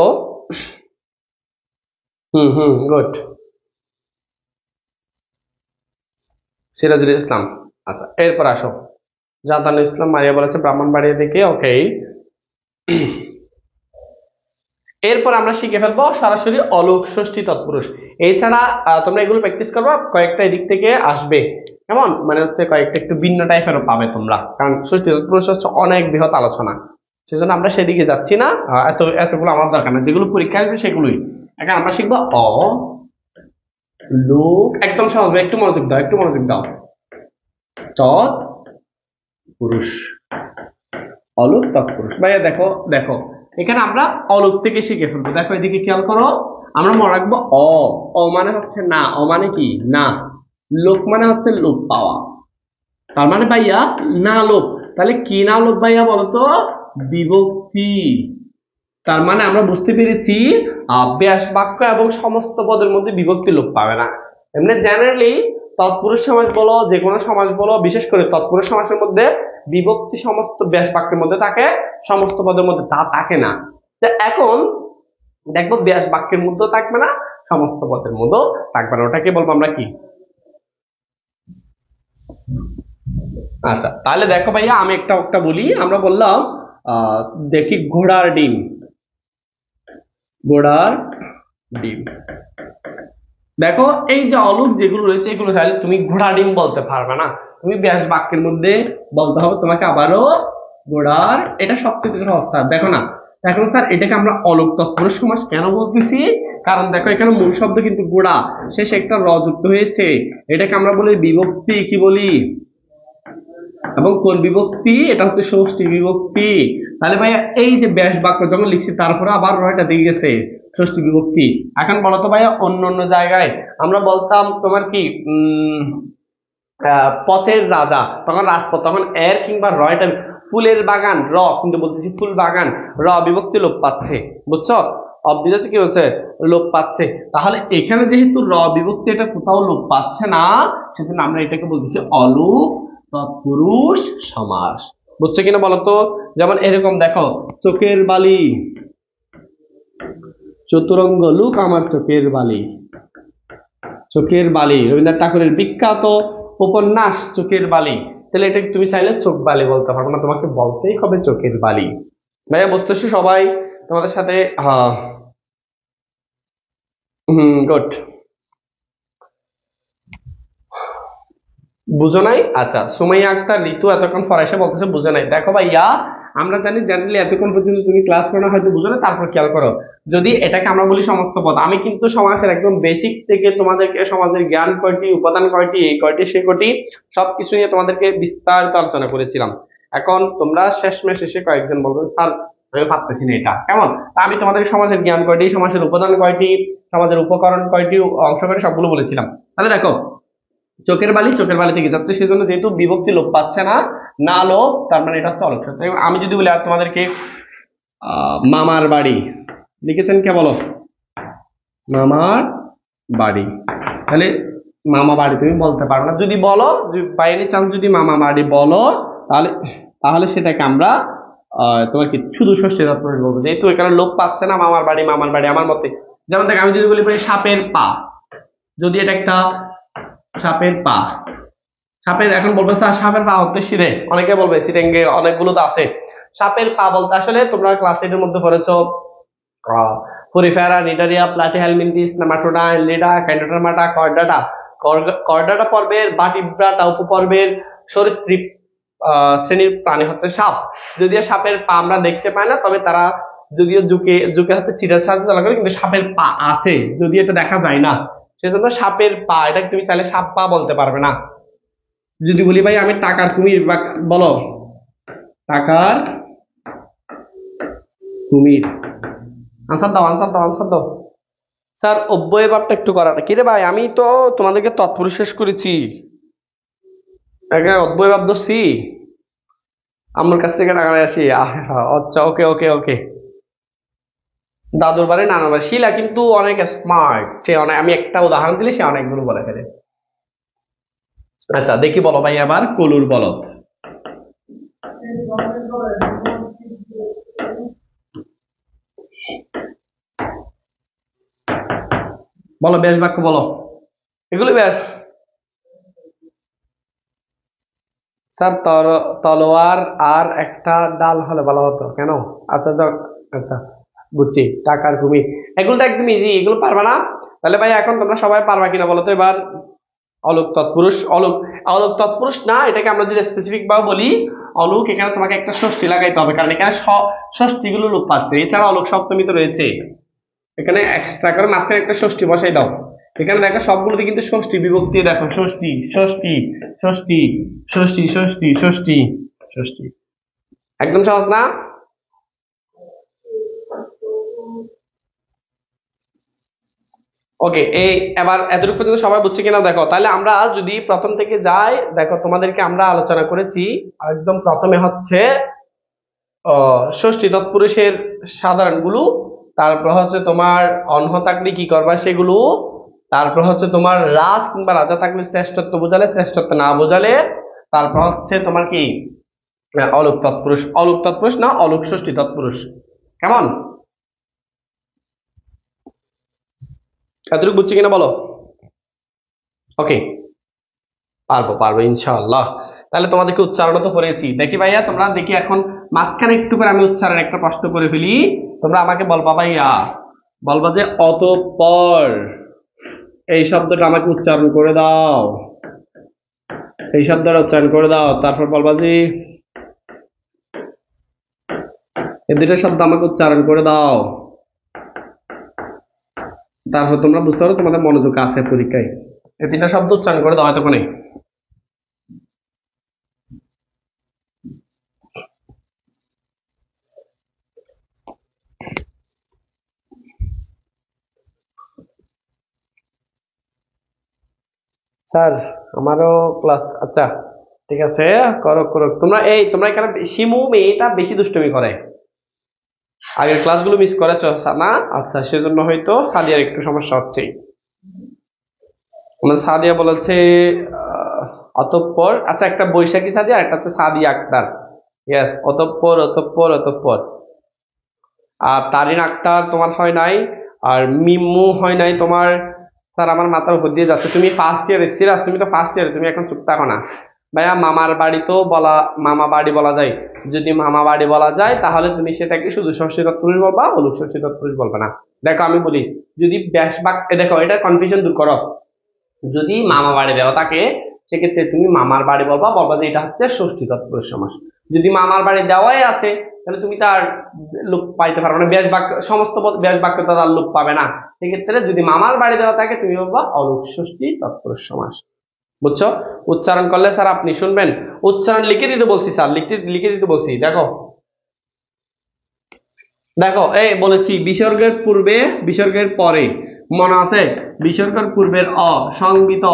গুড। সিরাজুল ইসলাম। আচ্ছা এরপর আসো। জাহাদানুল ইসলাম মারিয়া বলেছে ব্রাহ্মণবাড়িয়া থেকে। ওকে, এরপর আমরা শিখে ফেলবো সরাসরি অলোক ষষ্ঠী তৎপুরুষ। এছাড়া তোমরা এগুলো প্র্যাকটিস করবা, কয়েকটা এদিক থেকে আসবে। কেমন? মানে হচ্ছে কয়েকটা একটু ভিন্ন টাইপেরও পাবে তোমরা, কারণ ষষ্ঠী তৎপুরুষ হচ্ছে অনেক বৃহৎ আলোচনা, সেজন্য আমরা সেদিকে যাচ্ছি না। এতগুলো আমার দরকার না, যেগুলো পরীক্ষা আসবে সেগুলোই। এখন আমরা শিখবো লোক, একদম সহজ, একটু মনোযোগ দাও, একটু মনোযোগ দাও। তৎপুরুষ, অলোক তৎপুরুষ। ভাইয়া দেখো দেখো, এখানে আমরা অলোক থেকে শিখে ফেলবো। দেখো এদিকে খেয়াল করো, আমরা মনে রাখবো অ মানে হচ্ছে না, অ মানে কি না, লোক মানে হচ্ছে লোক পাওয়া, তার মানে ভাইয়া না লোক। তাহলে কি না লোক ভাইয়া বলতো? বিভক্তি। তার মানে আমরা বুঝতে পেরেছি ব্যাস বাক্য এবং সমস্ত পদের মধ্যে বিভক্তি লোপ পাবে না। এমনি জেনারেলি তৎপুরুষ সমাজ বলো, যে কোনো সমাজ বলো, বিশেষ করে তৎপুরুষ সমাজের মধ্যে বিভক্তি সমস্ত ব্যাস বাক্যের মধ্যে থাকে, সমস্ত পদের মধ্যে তা থাকে না। এখন দেখবো ব্যাস বাক্যের মধ্যেও থাকবে না, সমস্ত পদের মধ্যেও থাকবে না। ওটাকে বলবো আমরা কি? আচ্ছা তাহলে দেখো ভাইয়া, আমি একটা বলি। আমরা বললাম দেখি ঘোড়ার ডিম, ঘোড়ার ডিম। দেখো এই যে অলোক যেগুলো রয়েছে, এগুলো চাইলে তুমি ঘোড়া ডিম বলতে পারবে না, তুমি ব্যাস বাক্যের মধ্যে বলতে হবে তোমাকে আবারও ঘোড়ার। এটা সবচেয়ে সহজ স্যার। দেখো না, এখন স্যার এটাকে আমরা অলোক তৎপুরুষ সমাস কেন বলতেছি? কারণ দেখো এখানে মূল শব্দ কিন্তু ঘোড়া, শেষে একটা র যুক্ত হয়েছে, এটাকে আমরা বলি বিভক্তি। কি বলি? এবং কোন বিভক্তি? এটা হচ্ছে ষষ্ঠী বিভক্তি। তাহলে ভাইয়া এই যে ব্যাস বাক্য যখন লিখছি, তারপরে আবার রয়টা দিয়ে গেছে, ষষ্ঠী বিভক্তি। এখন বলো তো ভাইয়া, অন্য অন্য জায়গায় আমরা বলতাম তোমার কি পথের রাজা, তখন রাজপথ, তখন এর কিংবা র এটা ফুলের বাগান, র কিন্তু বলতেছি ফুল বাগান, র বিভক্তি লোপ পাচ্ছে, বুঝছো? অব্দিত কি হচ্ছে, লোপ পাচ্ছে। তাহলে এখানে যেহেতু র বিভক্তি এটা কোথাও লোপ পাচ্ছে না, সেজন্য আমরা এটাকে বলতেছি অলোপ তৎপুরুষ সমাস। বুঝছো কিনা বলো তো? যেমন এরকম দেখো, চোখের বালি, চতুরঙ্গ লুক আমার চোখের বালি, চোখের বালি রবীন্দ্রনাথ ঠাকুরের বিখ্যাত উপন্যাস চোখের বালি। তাহলে এটা তুমি চাইলে চোখ বালি বলতে পারবো না, তোমাকে বলতেই হবে চোখের বালি। ভাইয়া বুঝতেছি সবাই তোমাদের সাথে? হ্যাঁ, গুড। বুঝো নাই? আচ্ছা, সুমাইয়া আক্তার ঋতু এতক্ষণ পরে এসে বলতেছে বুঝো নাই। দেখো ভাইয়া, আমরা জানি জেনারেলি এতক্ষণ পর্যন্ত তুমি ক্লাস করো না, হয়তো বুঝো না, তারপর খেয়াল করো। যদি এটাকে আমরা বলি সমস্ত পদ, আমি কিন্তু সমাজের একদম বেসিক থেকে তোমাদেরকে সমাজের জ্ঞান কয়টি, উপাদান কয়টি, এই কয়টি সে কয়টি সবকিছু নিয়ে তোমাদেরকে বিস্তারিত আলোচনা করেছিলাম। এখন তোমরা শেষমেশ এসে কয়েকজন বলবে স্যার আমি পারতেছি না এটা কেমন। তা আমি তোমাদের সমাজের জ্ঞান কয়টি, সমাজের উপাদান কয়টি, সমাজের উপকরণ কয়টি, অংশ কয়টি সবগুলো বলেছিলাম। তাহলে দেখো, চোখের বালি চোখের বালি থেকে যাচ্ছে, সেজন্য যেহেতু বিভক্তি লোপ পাচ্ছে না, না লোপ, তার মানে এটা হচ্ছে অলক সত্য। আমি যদি বলি আর তোমাদেরকে মামার বাড়ি, লিখেছেন কে বলো? মামার বাড়ি। তাহলে মামা বাড়ি তুমি বলতে পারো না। যদি বলো, বাই এনি চান্স যদি মামা বাড়ি বলো, তাহলে তাহলে সেটাকে আমরা তোমার কি শুধু ষষ্ঠী তৎপুরুষ বলবো, যেহেতু এখানে লোপ পাচ্ছে না মামার বাড়ি, মামার বাড়ি আমার মতে। যেমন দেখ, আমি যদি বলি সাপের পা, যদি এটা একটা সাপের পা, সাপের, এখন বলবে স্যার সাপের পা হচ্ছে শিরে, অনেকে বলবে সিরেঙ্গে অনেকগুলো তো আছে। সাপের পা বলতে আসলে তোমরা ক্লাস এর মধ্যে পড়েছো ফোরিফেরা, Cnidaria, Platyhelminthes, nematoda, এনলিডা, ক্যান্ডোডার্মাটা, chordata. Chordata পর্বের বাটিব্রাটা উপপর্বের সরীসৃপ শ্রেণীর প্রাণী হচ্ছে সাপ। যদিও সাপের পা আমরা দেখতে পাই না, তবে তারা যদিও ঝুঁকে ঝুঁকে হাতে চিরার সাহায্যে চলা করে, কিন্তু সাপের পা আছে, যদি এটা দেখা যায় না, সেজন্য সাপের পা, এটা তুমি চাইলে সাপ পা বলতে পারবে না। যদি বলি ভাই আমি টাকার কুমির, বা বলো টাকার কুমির, আনসার দাও, আনসার দাও, আনসার দাও। স্যার অব্যয় ভাবটা একটু করা কি রে ভাই, আমি তো তোমাদেরকে তৎপুরুষ শেষ করেছি, অব্যয় ভাব ধরছি, আমার কাছ থেকে টাকা আসি। আচ্ছা, ওকে ওকে ওকে। দাদুর বাড়ি নানার বাড়ি, শিলা কিন্তু অনেক স্মার্ট, সে অনেক, আমি একটা উদাহরণ দিলে সে অনেকগুলো বলে ফেলে। আচ্ছা দেখি, বলো ভাই আবার কলুর বলদ। বলো বেশ বাক্য বলো, এগুলো বেশ। স্যার তলোয়ার আর একটা ডাল হলে ভালো হতো কেন? আচ্ছা যাক, আচ্ছা বুঝছি, টাকার কুমির, এগুলো তো একদম ইজি, এগুলো পারবা না? তাহলে ভাই এখন তোমরা সবাই পারবা কিনা বলো তো এবার? অলোক তৎপুরুষ, অলোক, অলোক তৎপুরুষ না, এটাকে আমরা যদি স্পেসিফিক ভাবে বলি অলোক, এখানে তোমাকে একটা ষষ্ঠী লাগাইতে হবে, কারণ এখানে ষষ্ঠী গুলো লোপ পাচ্ছে। এছাড়া অলোক সপ্তমী তো রয়েছে, এখানে এক্সট্রা করে মাঝখানে একটা ষষ্ঠী বসাই দাও। এখানে দেখো সবগুলোতে কিন্তু ষষ্ঠী বিভক্তি, দেখো ষষ্ঠী ষষ্ঠী ষষ্ঠী ষষ্ঠী ষষ্ঠী ষষ্ঠী ষষ্ঠী, একদম সহজ না? ওকে, এই এবার এতটুকু পর্যন্ত সবাই বুঝছে কিনা দেখো। তাহলে আমরা যদি প্রথম থেকে যাই, দেখো তোমাদেরকে আমরা আলোচনা করেছি একদম প্রথমে হচ্ছে ষষ্ঠী তৎপুরুষের সাধারণ গুলো, তারপর হচ্ছে তোমার অন্য থাকলে কি করবা সেগুলো, তারপর হচ্ছে তোমার রাজ কিংবা রাজা থাকলে শ্রেষ্ঠত্ব বোঝালে, শ্রেষ্ঠত্ব না বোঝালে, তারপর হচ্ছে তোমার কি অলুক তৎপুরুষ, অলুক তৎপুরুষ না অলুক ষষ্ঠী তৎপুরুষ, কেমন? এতটুকু বুঝছি কিনা বলো? ওকে, পারবো পারবো ইনশাআল্লাহ। তাহলে তোমাদেরকে উচ্চারণ তো করেছি, দেখি ভাইয়া তোমরা দেখি এখন মাঝখানে একটু করে আমি উচ্চারণ একটা প্রশ্ন করে ফেলি, তোমরা আমাকে বলবা ভাইয়া, বলবা যে অতঃপর, এই শব্দটা আমাকে উচ্চারণ করে দাও, এই শব্দটা উচ্চারণ করে দাও। তারপর বলবা যে এই দুইটা শব্দ আমাকে উচ্চারণ করে দাও। তারপর তোমরা বুঝতে পারো তোমাদের মনোযোগ আছে পরীক্ষায়, এই তিনটা শব্দ উচ্চারণ করে দাও এতক্ষণে। স্যার আমারও ক্লাস, আচ্ছা ঠিক আছে, করো করো তোমরা। তোমরা এখানে শিমু মেয়েটা বেশি দুষ্টুমি করে, আগের ক্লাসগুলো মিস করেছো না? আচ্ছা, সেজন্য হয়তো সাদিয়ার একটু সমস্যা হচ্ছে। আমাদের সাদিয়া বলেছে অতঃপর, আচ্ছা একটা বৈশাখী সাদিয়া, একটা হচ্ছে সাদিয়া আক্তার। ইয়েস, অতঃপর অতঃপর অতঃপর। আর তারিন আক্তার তোমার হয় নাই, আর মিম্মু হয় নাই তোমার। স্যার আমার মাথার উপর দিয়ে যাচ্ছে, তুমি ফার্স্ট ইয়ারে সিরিয়াস, তুমি তো ফার্স্ট ইয়ারে, তুমি এখন চুপ থাকো না। ভাইয়া মামার বাড়ি তো বলা, মামা বাড়ি বলা যায়। যদি মামা বাড়ি বলা যায় তাহলে তুমি সেটাকে শুধু ষষ্ঠী তৎপুরুষ বলবা, অলুক ষষ্ঠী তৎপুরুষ বলবে না। দেখো আমি বলি, যদি ব্যাস বাক্যে, দেখো এটা কনফিউশন দূর করো। যদি মামা বাড়ি দেওয়া থাকে সেক্ষেত্রে তুমি মামার বাড়ি বলবা, বলবা যে এটা হচ্ছে ষষ্ঠী তৎপুরুষ সমাস। যদি মামার বাড়ি দেওয়াই আছে তাহলে তুমি তার লোপ পাইতে পারবে না, ব্যাস বাক্য সমস্ত ব্যাস বাক্য তো তার লোপ পাবে না। সেক্ষেত্রে যদি মামার বাড়ি দেওয়া থাকে তুমি বলবা অলুক ষষ্ঠী তৎপুরুষ সমাস। বুঝছো? উচ্চারণ করলে স্যার আপনি শুনবেন, উচ্চারণ লিখে দিতে বলছি স্যার, লিখে দিতে বলছি। দেখো দেখো এই বলেছি বিসর্গের পূর্বে বিসর্গের পরে, মনে আছে? বিসর্গের পূর্বের অ সংবিত,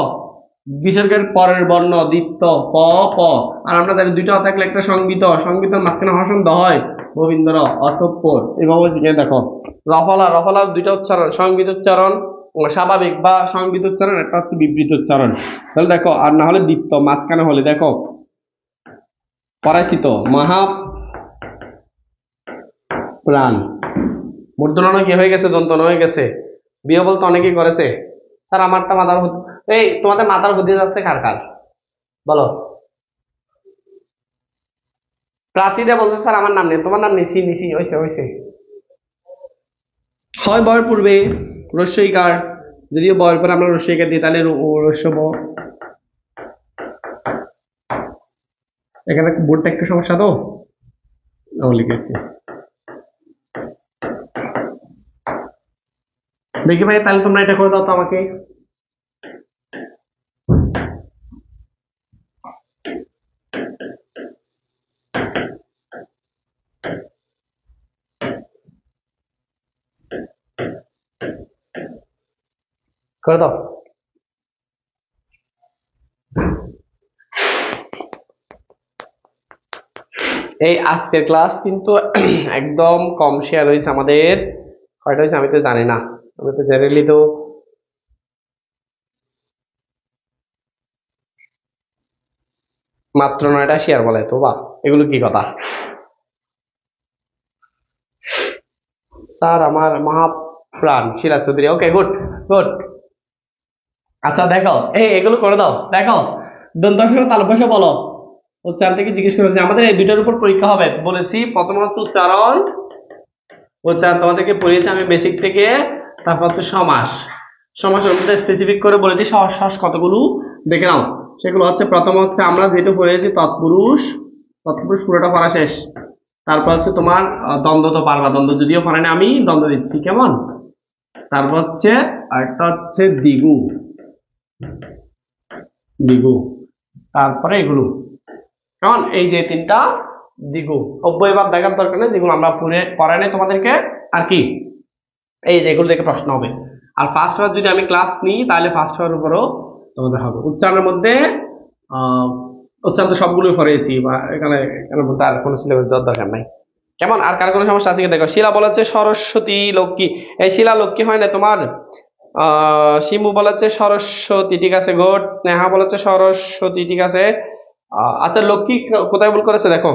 বিসর্গের পরের বর্ণ দীপ্ত প প। আর আমরা জানি দুইটা থাকলে একটা সংবিত, সংবিতের মাঝখানে হসন্ত হয় রবীন্দ্র অতঃপর। এভাবে জিজ্ঞেস দেখো, রফলা, রফলার দুইটা উচ্চারণ, সংবিত উচ্চারণ স্বাভাবিক বা সংবিত উচ্চারণ, একটা হচ্ছে বিবৃত উচ্চারণ। তাহলে দেখো, আর না হলে দীপ্ত মাঝখানে হলে দেখো পরাচিত মহা প্রাণ। মূর্ধন্য কি হয়ে গেছে? দন্তন হয়ে গেছে। বিয়ে বলতে অনেকেই করেছে। স্যার আমারটা মাথার, এই তোমাদের মাথার বুদ্ধি যাচ্ছে কার কার বলো? প্রাচী দিয়ে বলছে স্যার আমার নাম নেই, তোমার নাম নিছি নিছি, হয়েছে হয়েছে। হয় বয়ের পূর্বে রস্যইকার, যদিও বয়ের পরে আমরা রস্যইকার দিই তাহলে রস্য ব। এখানে বোর্ডটা একটু সমস্যা তো, লিখেছি। দেখি ভাই তাহলে তোমরা এটা করে দাও তো আমাকে। করে দাও। এই আজকের ক্লাস কিন্তু একদম কম শেয়ার হয়েছে আমাদের। কয়টা হয়েছে আমি তো জানি না, আমি তো জেনারেলি তো মাত্র 9টা শেয়ার বলে তো, বা এগুলো কি কথা? স্যার আমার মহাপ্রাণ শিলা চৌধুরী, ওকে গুড গুড। আচ্ছা দেখো, এগুলো করে দাও। দেখো দন্তাক্ষর তালব্য বলো, উচ্চারণ থেকে জিজ্ঞেস করেছি, আমাদের এই দুইটার উপর পরীক্ষা হবে বলেছি। প্রথম হচ্ছে উচ্চারণ, উচ্চারণ তোমাদেরকে পড়িয়েছি আমি বেসিক থেকে। তারপর হচ্ছে সমাস, সমাসের মধ্যে স্পেসিফিক করে বলেছি সমাস কতগুলো দেখে নাও। সেগুলো হচ্ছে, প্রথম হচ্ছে আমরা যেটা পড়েছি তৎপুরুষ, তৎপুরুষ পুরোটা পড়া শেষ। তারপর হচ্ছে তোমার দ্বন্দ্ব তো পারবা, দ্বন্দ্ব যদিও পারে না, আমি দ্বন্দ্ব দিচ্ছি কেমন। তারপর হচ্ছে আরেকটা হচ্ছে দ্বিগু, দ্বিগু। তারপরে এগুলো কেমন, এই যে তিনটা দ্বিগু অব্যয় ভাব দেখার দরকার নেই, যেগুলো আমরা পড়াই নাই তোমাদেরকে। আর কি, এই যেগুলো থেকে প্রশ্ন হবে। আর ফার্স্ট আওয়ার যদি আমি ক্লাস নিই তাহলে ফার্স্ট আওয়ার উপরও তোমাদের হবে। উচ্চারণের মধ্যে আহ উচ্চারণ তো সবগুলোই পড়েছি, বা এখানে এখানের মধ্যে আর কোনো সিলেবাস দেওয়ার দরকার নাই কেমন। আর কার কোনো সমস্যা আছে কি? দেখো শিলা বলেছে সরস্বতী লক্ষ্মী, এই শিলা লক্ষ্মী হয় না তোমার। শিমু বলেছে সরস্বতী, ঠিক আছে গুড। স্নেহা বলেছে সরস্বতী, ঠিক আছে। আচ্ছা লক্ষ্মী কোথায় ভুল করেছে দেখো,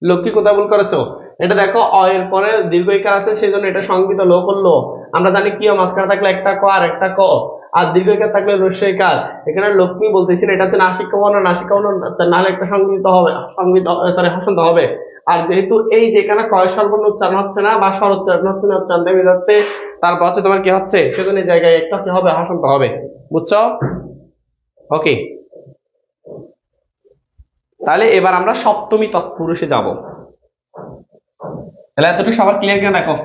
লক্ষ্মী কোথায় ভুল করেছো? এটা দেখো অ এর পরে দীর্ঘ ইকার আছে, সেই জন্য এটা সংকিত লো করলো। আমরা জানি কি মাঝখানে থাকলে একটা ক আর একটা ক, আর দীর্ঘ ইকার থাকলে রস্য ইকার। এখানে লক্ষ্মী বলতেছি না, এটা হচ্ছে নাসিকা বর্ণ, নাসিকা বর্ণ নাহলে একটা সংগীত হবে, সংগীত সরি হসন্ত হবে। আর যেহেতু এই যেখানে কয় স্বরবর্ণ উচ্চারণ হচ্ছে না বা স্বর উচ্চারণ হচ্ছে না, উচ্চারণ থেমে যাচ্ছে, তারপর হচ্ছে তোমার কি হচ্ছে, সেজন্য এই জায়গায় একটা কি হবে, হসন্ত হবে। বুঝছো? ওকে, তাহলে এবার আমরা সপ্তমী তৎপুরুষে যাব। তাহলে এতটুকু সবার ক্লিয়ার কিনা দেখো।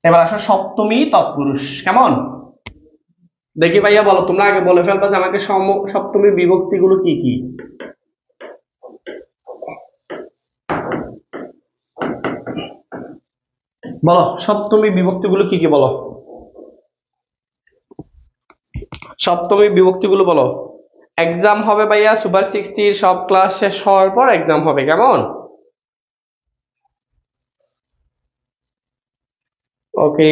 এবার আসো সপ্তমী তৎপুরুষ কেমন, দেখি ভাইয়া বলো, তোমরা আগে বলে ফেলতো যে আমাকে সপ্তমী বিভক্তি গুলো কি কি। বলো সপ্তমী বিভক্তি গুলো কি কি বলো। সপ্তমী বিভক্তিগুলো বলো। এক্সাম হবে ভাইয়া সুপার 60 সব ক্লাস শেষ হওয়ার পর এক্সাম হবে, কেমন? ওকে,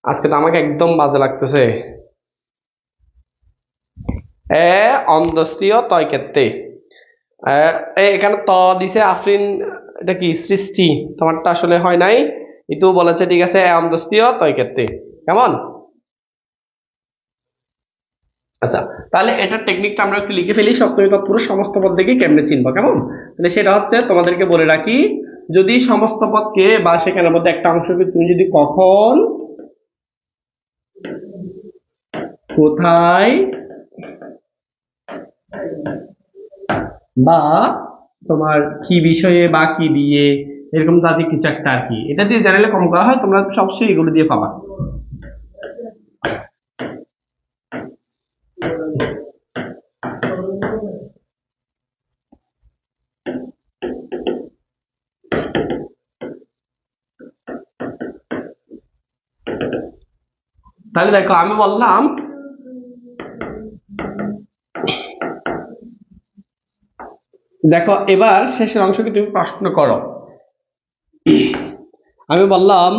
আজকে তো আমাকে একদম বাজে লাগতেছে। এ অন্দস্তীয় তয় ক্ষেত্রে এখানে ত দিছে আফরিন, এটা কি সৃষ্টি? তোমারটা আসলে হয় নাই। ইতু বলেছে ঠিক আছে অন্দস্তীয় তয় ক্ষেত্রে, কেমন? আচ্ছা, তাহলে এটার টেকনিকটা আমরা একটু লিখে ফেলি। সপ্তমী তৎপুরুষ সমস্ত পদ দেখে কেমনে চিনবো, কেমন? তাহলে সেটা হচ্ছে তোমাদেরকে বলে রাখি, যদি সমস্ত পদকে বা সেখানের মধ্যে একটা অংশকে তুমি যদি কখন, কোথায় বা তোমার কি বিষয়ে বা কি দিয়ে এরকম জাতীয় কিছু একটা আর কি, এটা দিয়ে জানালে কম করা হয়, তোমরা সবসময় এগুলো দিয়ে পাবা। তাহলে দেখো আমি বললাম, দেখো এবার শেষের অংশকে তুমি প্রশ্ন করো। আমি বললাম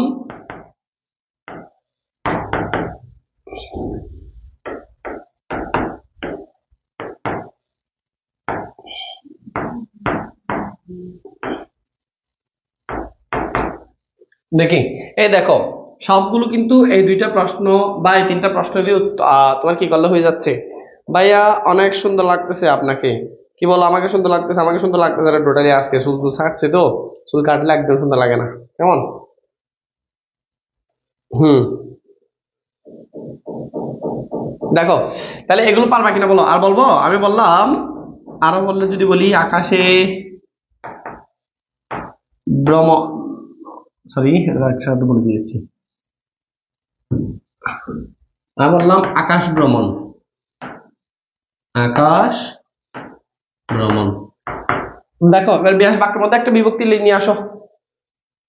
দেখি, এই দেখো সবগুলো কিন্তু এই দুইটা প্রশ্ন বা এই তিনটা প্রশ্ন দিয়ে তোমার কি করলে হয়ে যাচ্ছে। ভাইয়া অনেক সুন্দর লাগতেছে আপনাকে, কি বলো? আমাকে সুন্দর লাগতেছে, আমাকে সুন্দর লাগতেছে, টোটালি আজকে চুল চুল ছাড়ছে তো, চুল কাটলে একদম সুন্দর লাগে না, কেমন? হুম, দেখো তাহলে এগুলো পারবা কিনা বলো। আর বলবো, আমি বললাম আরো বললে যদি বলি আকাশে ভ্রম, সরি একসাথে বলে দিয়েছি। আমি বললাম আকাশ ভ্রমণ, আকাশ ভ্রমণ। দেখো এবার বিয়াস বাক্যের মধ্যে একটা বিভক্তি নিয়ে আসো,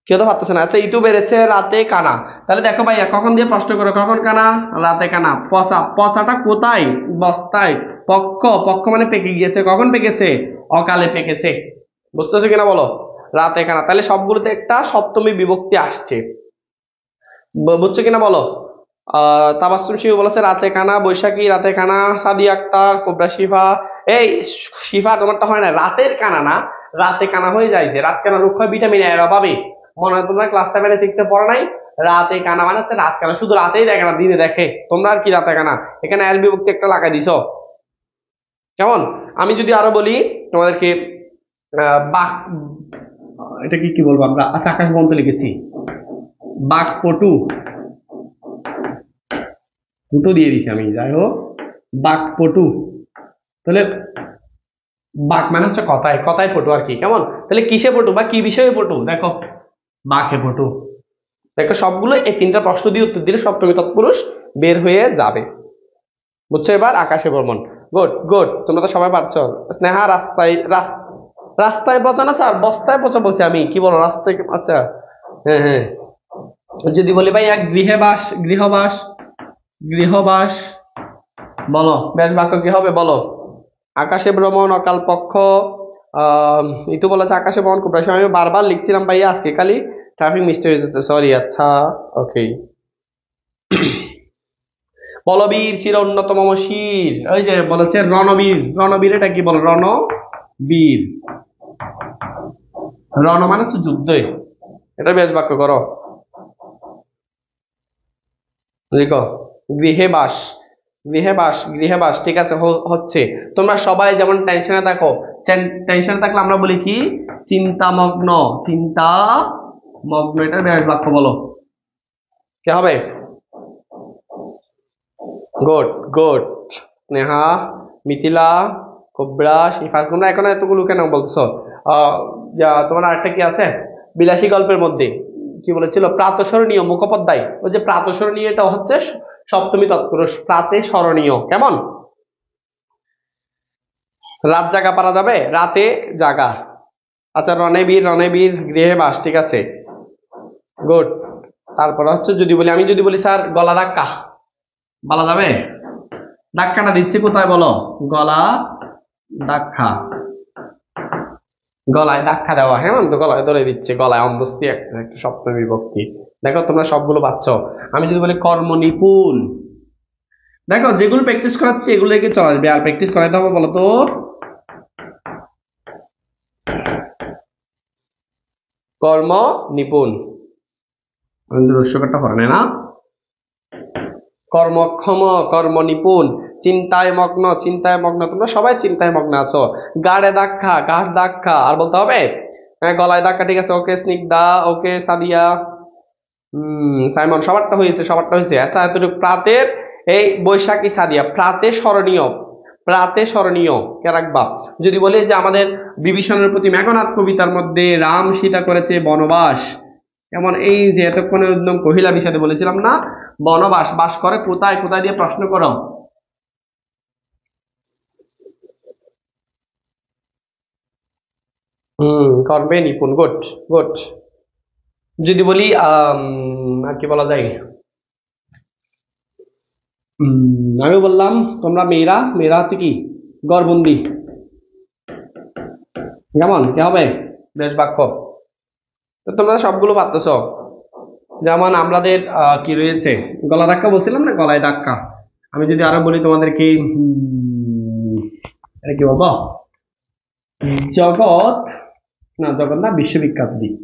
কেউ তো পারতেছে না। আচ্ছা, ইতু বেড়েছে রাতে কানা, তাহলে দেখো ভাইয়া কখন দিয়ে প্রশ্ন করো, কখন কানা? রাতে কানা। পচা, পচাটা কোথায়? বস্তায়। পক্ষ, পক্ষ মানে পেকে গিয়েছে, কখন পেকেছে? অকালে পেকেছে। বুঝতেছো কিনা বলো? রাতে কানা, তাহলে সবগুলোতে একটা সপ্তমী বিভক্তি আসছে, বুঝছো কিনা বলো? তাবাসসুম শিশু বলেছে রাতে কানা, বৈশাখী রাতে কানা, সাদিয়া আক্তার, কোবরা শিফা। এই শিফা তোমারটা হয় না, রাতের কানা না, রাতে কানা হয়ে যায়, যে রাত কানা রোগ হয় ভিটামিন এর অভাবে। মনে হয় তোমরা ক্লাস 7-6 পড়ো নাই? রাতে কানা মানে হচ্ছে রাত কানা, শুধু রাতেই দেখে না, দিনে দেখে। তোমরা আর কি রাতে কানা, এখানে এর বিভক্তি একটা লাগাই দিছো, কেমন? আমি যদি আরো বলি তোমাদেরকে, বাক, এটা কি কি বলবো আমরা? আচ্ছা, আকাশ বন্ত লিখেছি, বাকপটু, দুটো দিয়ে দিছি আমি, যাই হোক বাকপটু। তাহলে বাক মানে হচ্ছে কথায়, কথায় পটু আর কি, কেমন? তাহলে কিসে পটু বা কি বিষয়ে পটু? দেখো বাকে পটু। দেখো সবগুলো এই তিনটা প্রশ্ন দিয়ে উত্তর দিলে সপ্তমী তৎপুরুষ বের হয়ে যাবে, বুঝছো? এবার আকাশে ভ্রমণ, গুড গুড, তোমরা তো সবাই পারছো। স্নেহা রাস্তায়, রাস্তায় পচা না স্যার, বস্তায় পচা বলছি আমি, কি বলো রাস্তায়? আচ্ছা, হ্যাঁ হ্যাঁ। যদি বলি ভাই এক গৃহে বাস, গৃহবাস, গৃহবাস বলো, বেশ বাক্য কি হবে বলো? আকাশে ভ্রমণ, অকাল পক্ষ, আহ ইতু বলেছে আকাশে ভ্রমণ, খুব বেশি আমি বারবার লিখছিলাম ভাইয়া, আজকে খালি ট্রাফিক মিস্টেক হয়ে যেতে, সরি। আচ্ছা, ওকে। বলবীর চির উন্নত মম শির, ওই যে বলেছে রণবীর, রণবীর এটা কি বল? রণবীর, রণ মানে হচ্ছে যুদ্ধে, এটা বেশ বাক্য করো, লিখো গৃহে বাস, গৃহে বাস, গৃহে বাস, ঠিক আছে হচ্ছে। তোমরা সবাই যেমন টেনশনে থাকো, টেনশনে থাকলে আমরা বলি কি? চিন্তামগ্ন, চিন্তা মগ্ন, এটা বেশ বাক্য বলো, কে হবে? Good good, Neha, Mithila, cobra, শিফা, তোমরা এখন এতগুলো কেন বলছো? তোমার আরেকটা কি আছে বিলাসী গল্পের মধ্যে, কি বলেছিল? প্রাতঃস্মরণীয় মুখোপাধ্যায়, ওই যে প্রাতঃস্মরণীয়, এটা হচ্ছে সপ্তমী তৎপুরুষ, প্রাতে স্মরণীয়, কেমন? রাত জাগা পারা যাবে, রাতে জাগা। আচ্ছা, রণে বীর, রণে বীর, গৃহে বাস, ঠিক আছে, গুড। তারপর হচ্ছে যদি বলি, আমি যদি বলি স্যার গলা ধাক্কা, বলা যাবে? ধাক্কাটা দিচ্ছে কোথায় বলো? গলা ধাক্কা, গলায় ধাক্কা দেওয়া। হ্যাঁ, তো গলায় ধরে দিচ্ছে, গলায় অন্তস্থি একটা একটা সপ্তমী বিভক্তি। দেখো তোমরা সবগুলো পাচ্ছ। আমি যদি বলি কর্ম নিপুণ, দেখো যেগুলো প্র্যাকটিস করাচ্ছি এগুলো থেকে চলে আসবে। আর প্র্যাকটিস করাইতে হবে বলো তো? কর্ম নিপুণ, রস্যকরটা পড়ে না। কর্মক্ষম, কর্ম নিপুণ, চিন্তায় মগ্ন, চিন্তায় মগ্ন, তোমরা সবাই চিন্তায় মগ্ন আছো। গাড়ে ধাক্কা, গাঢ় ধাক্কা। আর বলতে হবে? হ্যাঁ, গলায় ধাক্কা, ঠিক আছে। ওকে স্নিগ্ধা, ওকে সাদিয়া, সাইমন, সবারটা হয়েছে, সবারটা হয়েছে। আচ্ছা, এতটুকু প্রাতের এই বৈশাখী সাদিয়া, প্রাতে স্মরণীয়, প্রাতে স্মরণীয় কে রাখবা? যদি বলি যে আমাদের বিভীষণের প্রতি মেঘনাদ কবিতার মধ্যে রাম সীতা করেছে বনবাস, যেমন এই যে এতক্ষণে একদম কহিলা বিষাদে বলেছিলাম না, বনবাস, বাস করে কোথায়, কোথায় দিয়ে প্রশ্ন করো। কর্মে নিপুণ, গুড গুড। যদি বলি আর কি বলা যায়, আমি বললাম তোমরা মেয়েরা, মেয়েরা হচ্ছে কি গড়বন্দি, কেমন কে হবে? বেশ বাক্য। তো তোমরা সবগুলো পারতেছ। যেমন আমাদের কি রয়েছে, গলা ধাক্কা বলছিলাম না, গলায় ধাক্কা। আমি যদি আরো বলি তোমাদেরকে, এটা কি বলবো? জগৎ, না জগৎ না, বিশ্ববিখ্যাত দিক,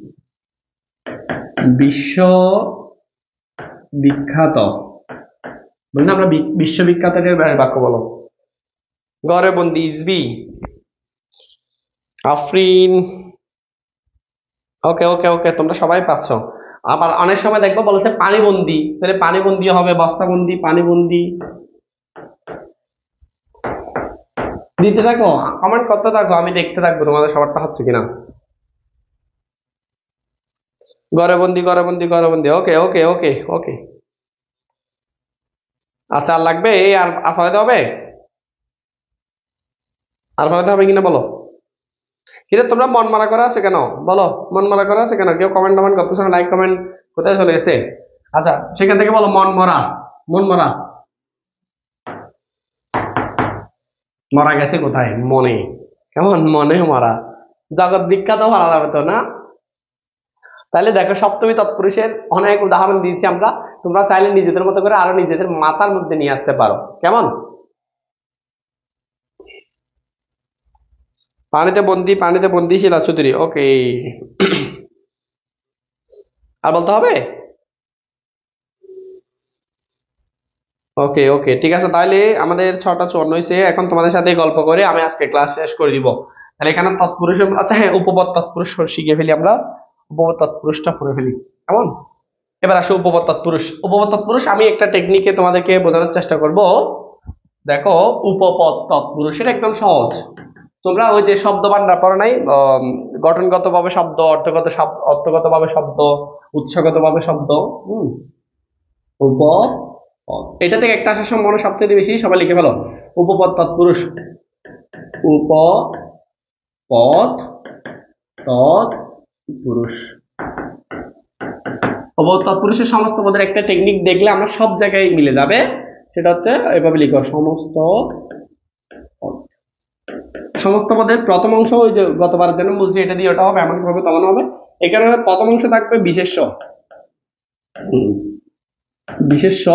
বিশ্ব বিখ্যাত, বলি না আমরা বিশ্ববিখ্যাত বাক্য বলো। গড়ে বন্দি, ইসবি, আফরিন। ওকে ওকে ওকে, তোমরা সবাই পাচ্ছ। আবার অনেক সময় দেখবো বলছে পানিবন্দি, তাহলে পানিবন্দি হবে বস্তাবন্দি, পানিবন্দি। দিতে থাকো, কমেন্ট করতে থাকো, আমি দেখতে থাকবো তোমাদের সবারটা হচ্ছে কিনা। গড়েবন্দি, গড়েবন্দি, গড়েবন্দি। ওকে ওকে ওকে ওকে। আচ্ছা, আর লাগবে? আর আর ফলাতে হবে? আর ফলাতে হবে কিনা বলো? কিন্তু তোমরা মন মারা করা আছে কেন বলো? মন মারা করা আছে কেন? কেউ কমেন্ট টমেন্ট করতেছো না, লাইক কমেন্ট কোথায় চলে গেছে? আচ্ছা, সেখান থেকে বলো মন মরা, মন মরা। মরা গেছে কোথায়? মনে, কেমন মনে মরা। জগৎ বিখ্যাত ভালো যাবে তো না? তাহলে দেখো সপ্তমী তৎপুরুষের অনেক উদাহরণ দিয়েছি আমরা, তোমরা চাইলে নিজেদের মতো করে আরো নিজেদের মাথার মধ্যে নিয়ে আসতে পারো, কেমন? পানিতে বন্দি, পানিতে বন্দি শিলা চৌধুরী, ওকে। আর বলতে হবে? ওকে ওকে, ঠিক আছে। তাহলে আমাদের 6টা 54 হয়েছে। এখন তোমাদের সাথে গল্প করে আমি আজকে ক্লাস শেষ করে দিব। তাহলে এখানে তৎপুরুষ, আচ্ছা হ্যাঁ, উপপদ তৎপুরুষ শিখে ফেলি আমরা, উপপদ তৎপুরুষটা পড়ে ফেলি, কেমন? এবার আসো উপপদ তৎপুরুষ। উপপদ তৎপুরুষ আমি একটা টেকনিকে তোমাদেরকে বোঝানোর চেষ্টা করব। দেখো, উপপদ তৎপুরুষের একদম সহজ। তোমরা ওই যে শব্দ ভান্ডার পড়ো নাই? গঠনগত ভাবে শব্দ, অর্থগত শব্দ, অর্থগত ভাবে শব্দ, উৎসগত ভাবে শব্দ। হম উপপদ, এটা থেকে একটা আসার সম্ভাবনা সবচেয়ে বেশি, সবাই লিখে ফেলো। উপপদ তৎপুরুষ, উপপদ তৎপুরুষ। উপপদ তৎপুরুষের সমস্ত পদের একটা টেকনিক দেখলে আমরা সব জায়গায় মিলে যাবে। সেটা হচ্ছে এভাবে লিখো, সমস্ত পদ। সমস্ত পদের প্রথম অংশ ওই যে গতবার যেন বলছি এটা দিয়ে ওটা হবে, এমন ভাবে তখন হবে। এখানে প্রথম অংশ থাকবে বিশেষ্য, বিশেষ্য।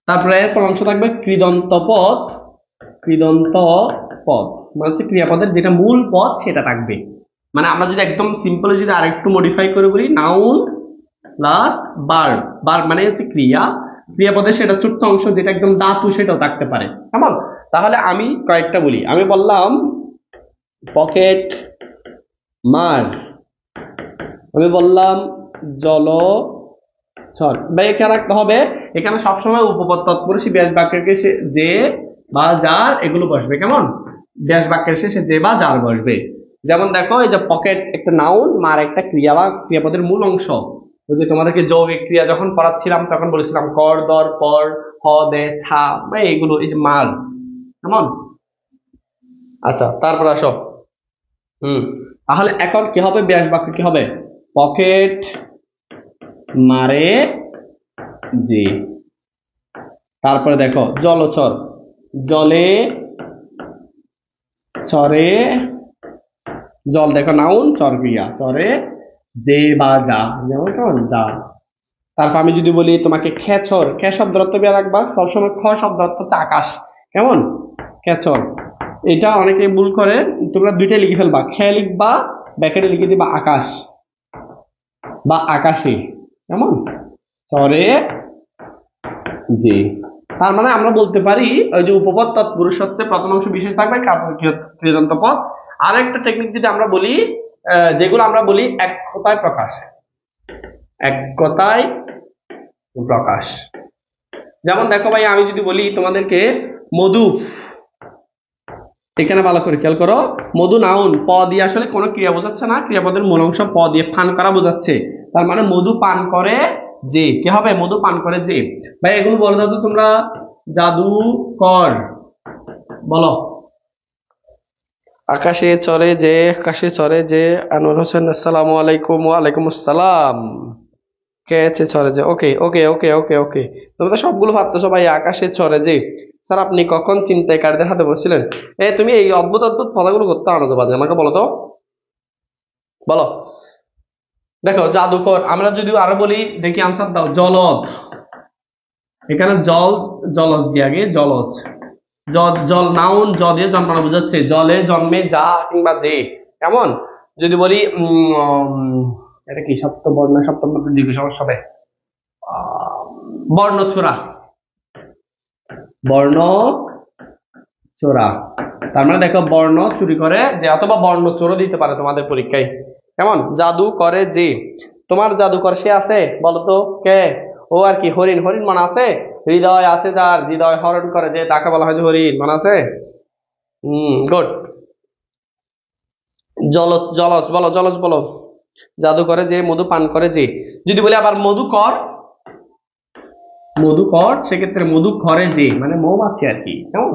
তারপরে এরপর অংশ থাকবে কৃদন্ত পদ, কৃদন্ত পদ মানে হচ্ছে ক্রিয়াপদের যেটা মূল পদ সেটা থাকবে। মানে আমরা যদি একদম সিম্পল যদি আরেকটু মডিফাই করে বলি, নাউন প্লাস ভার্ব, ভার্ব মানে হচ্ছে ক্রিয়া, ক্রিয়াপদের সেটা ছোট্ট অংশ যেটা একদম ধাতু সেটাও থাকতে পারে, কেমন? তাহলে আমি কয়েকটা বলি। আমি বললাম পকেট মার, আমি বললাম জল ছট। ভাই এখানে রাখতে হবে, এখানে সবসময় উপপদ তৎপুরুষী ব্যাস বাক্যের শেষে যে বা যার এগুলো বসবে, কেমন? ব্যাস বাক্যের শেষে যে বা যার বসবে। যেমন দেখো, এই যে পকেট একটা নাউন, মার একটা ক্রিয়া বা ক্রিয়াপদের মূল অংশ। ওই যে তোমাদেরকে যৌগিক ক্রিয়া যখন পড়াচ্ছিলাম তখন বলেছিলাম কর, দর, পর, হ, দে, ছা, এইগুলো, এই যে মার, কেমন? আচ্ছা, তারপর আসো। তাহলে এখন কি হবে? ব্যাস বাক্য কি হবে? পকেট মারে যে, তারপরে দেখো জলচর, জলে চরে, জল দেখো নাউন, চর ক্রিয়া, চরে যে বা যা, যেমন কেমন যা। তারপর আমি যদি বলি তোমাকে খেচর, খে শব্দ অর্থ বিয়া রাখবা সবসময়, খ শব্দ অর্থ হচ্ছে আকাশ, কেমন খেচর। এটা অনেকে ভুল করে, তোমরা দুইটাই লিখে ফেলবা, খে লিখবা ব্যাকেটে লিখে দিবা আকাশ বা আকাশে, কেমন চরে জি। তার মানে আমরা বলতে পারি ওই যে উপপদ তৎপুরুষ হচ্ছে প্রথম অংশ বিশেষ থাকবে, ক্রিয়ান্ত পদ। আর একটা টেকনিক যদি আমরা বলি, যেগুলো আমরা বলি এক কথায় প্রকাশ, এক কথায় প্রকাশ। যেমন দেখো ভাই, আমি যদি বলি তোমাদেরকে মধু, এখানে ভালো করে খেয়াল করো, মধু নাউন, প দিয়ে আসলে কোনো ক্রিয়া বোঝাচ্ছে না, ক্রিয়াপদের মূল অংশ প দিয়ে পান করা বোঝাচ্ছে। তার মানে মধু পান করে যে, কি হবে মধু পান করে যে। ভাই এগুলো বলে দাও তো তোমরা, জাদুকর বলো। আকাশে চড়ে যে, আকাশে চড়ে যে, আনোয়ার হোসেন আসসালামু আলাইকুম। ওয়ালাইকুম আসসালাম। কেছে চড়ে যে, ওকে ওকে ওকে ওকে ওকে, তোমরা তো সবগুলো ভাবতেছো ভাই আকাশে চড়ে যে। স্যার আপনি কখন ছিনতাইকারীদের হাতে বসছিলেন? তুমি এই অদ্ভুত অদ্ভুত কথাগুলো করতে আনন্দ বাজে, আমাকে বলো তো, বলো। দেখো জাদুকর, আমরা যদি আরো বলি, দেখি আনসার দাও, জলদ, এখানে জল, জলজ দিয়ে আগে জলজ, জল নাউন, জ দিয়ে জন্মানো বোঝাচ্ছে, জলে জন্মে যা কিংবা যে, কেমন। যদি বলি এটা কি সপ্তবর্ণ, সপ্তবর্ণ দীর্ঘ সমস্যা হবে, বর্ণচোরা, বর্ণ চোরা। তার মানে দেখো বর্ণ চুরি করে যে, অথবা বর্ণ চোরও দিতে পারে তোমাদের পরীক্ষায়, কেমন। জাদু করে যে, তোমার জাদুকর সে আছে বলো তো কে? ও আর কি, হরিণ, হরিণ মনে আছে? হৃদয় আছে যার, হৃদয় হরণ করে যে, তাকে বলা হয় যে হরিণ, মনে আছে? গুড। জলজ, জলজ বলো, জলজ বলো। জাদু করে যে, মধু পান করে যে। যদি বলি আবার মধুকর, মধুকর সেক্ষেত্রে মধু করে যে, মানে মৌমাছি আর কি, কেমন।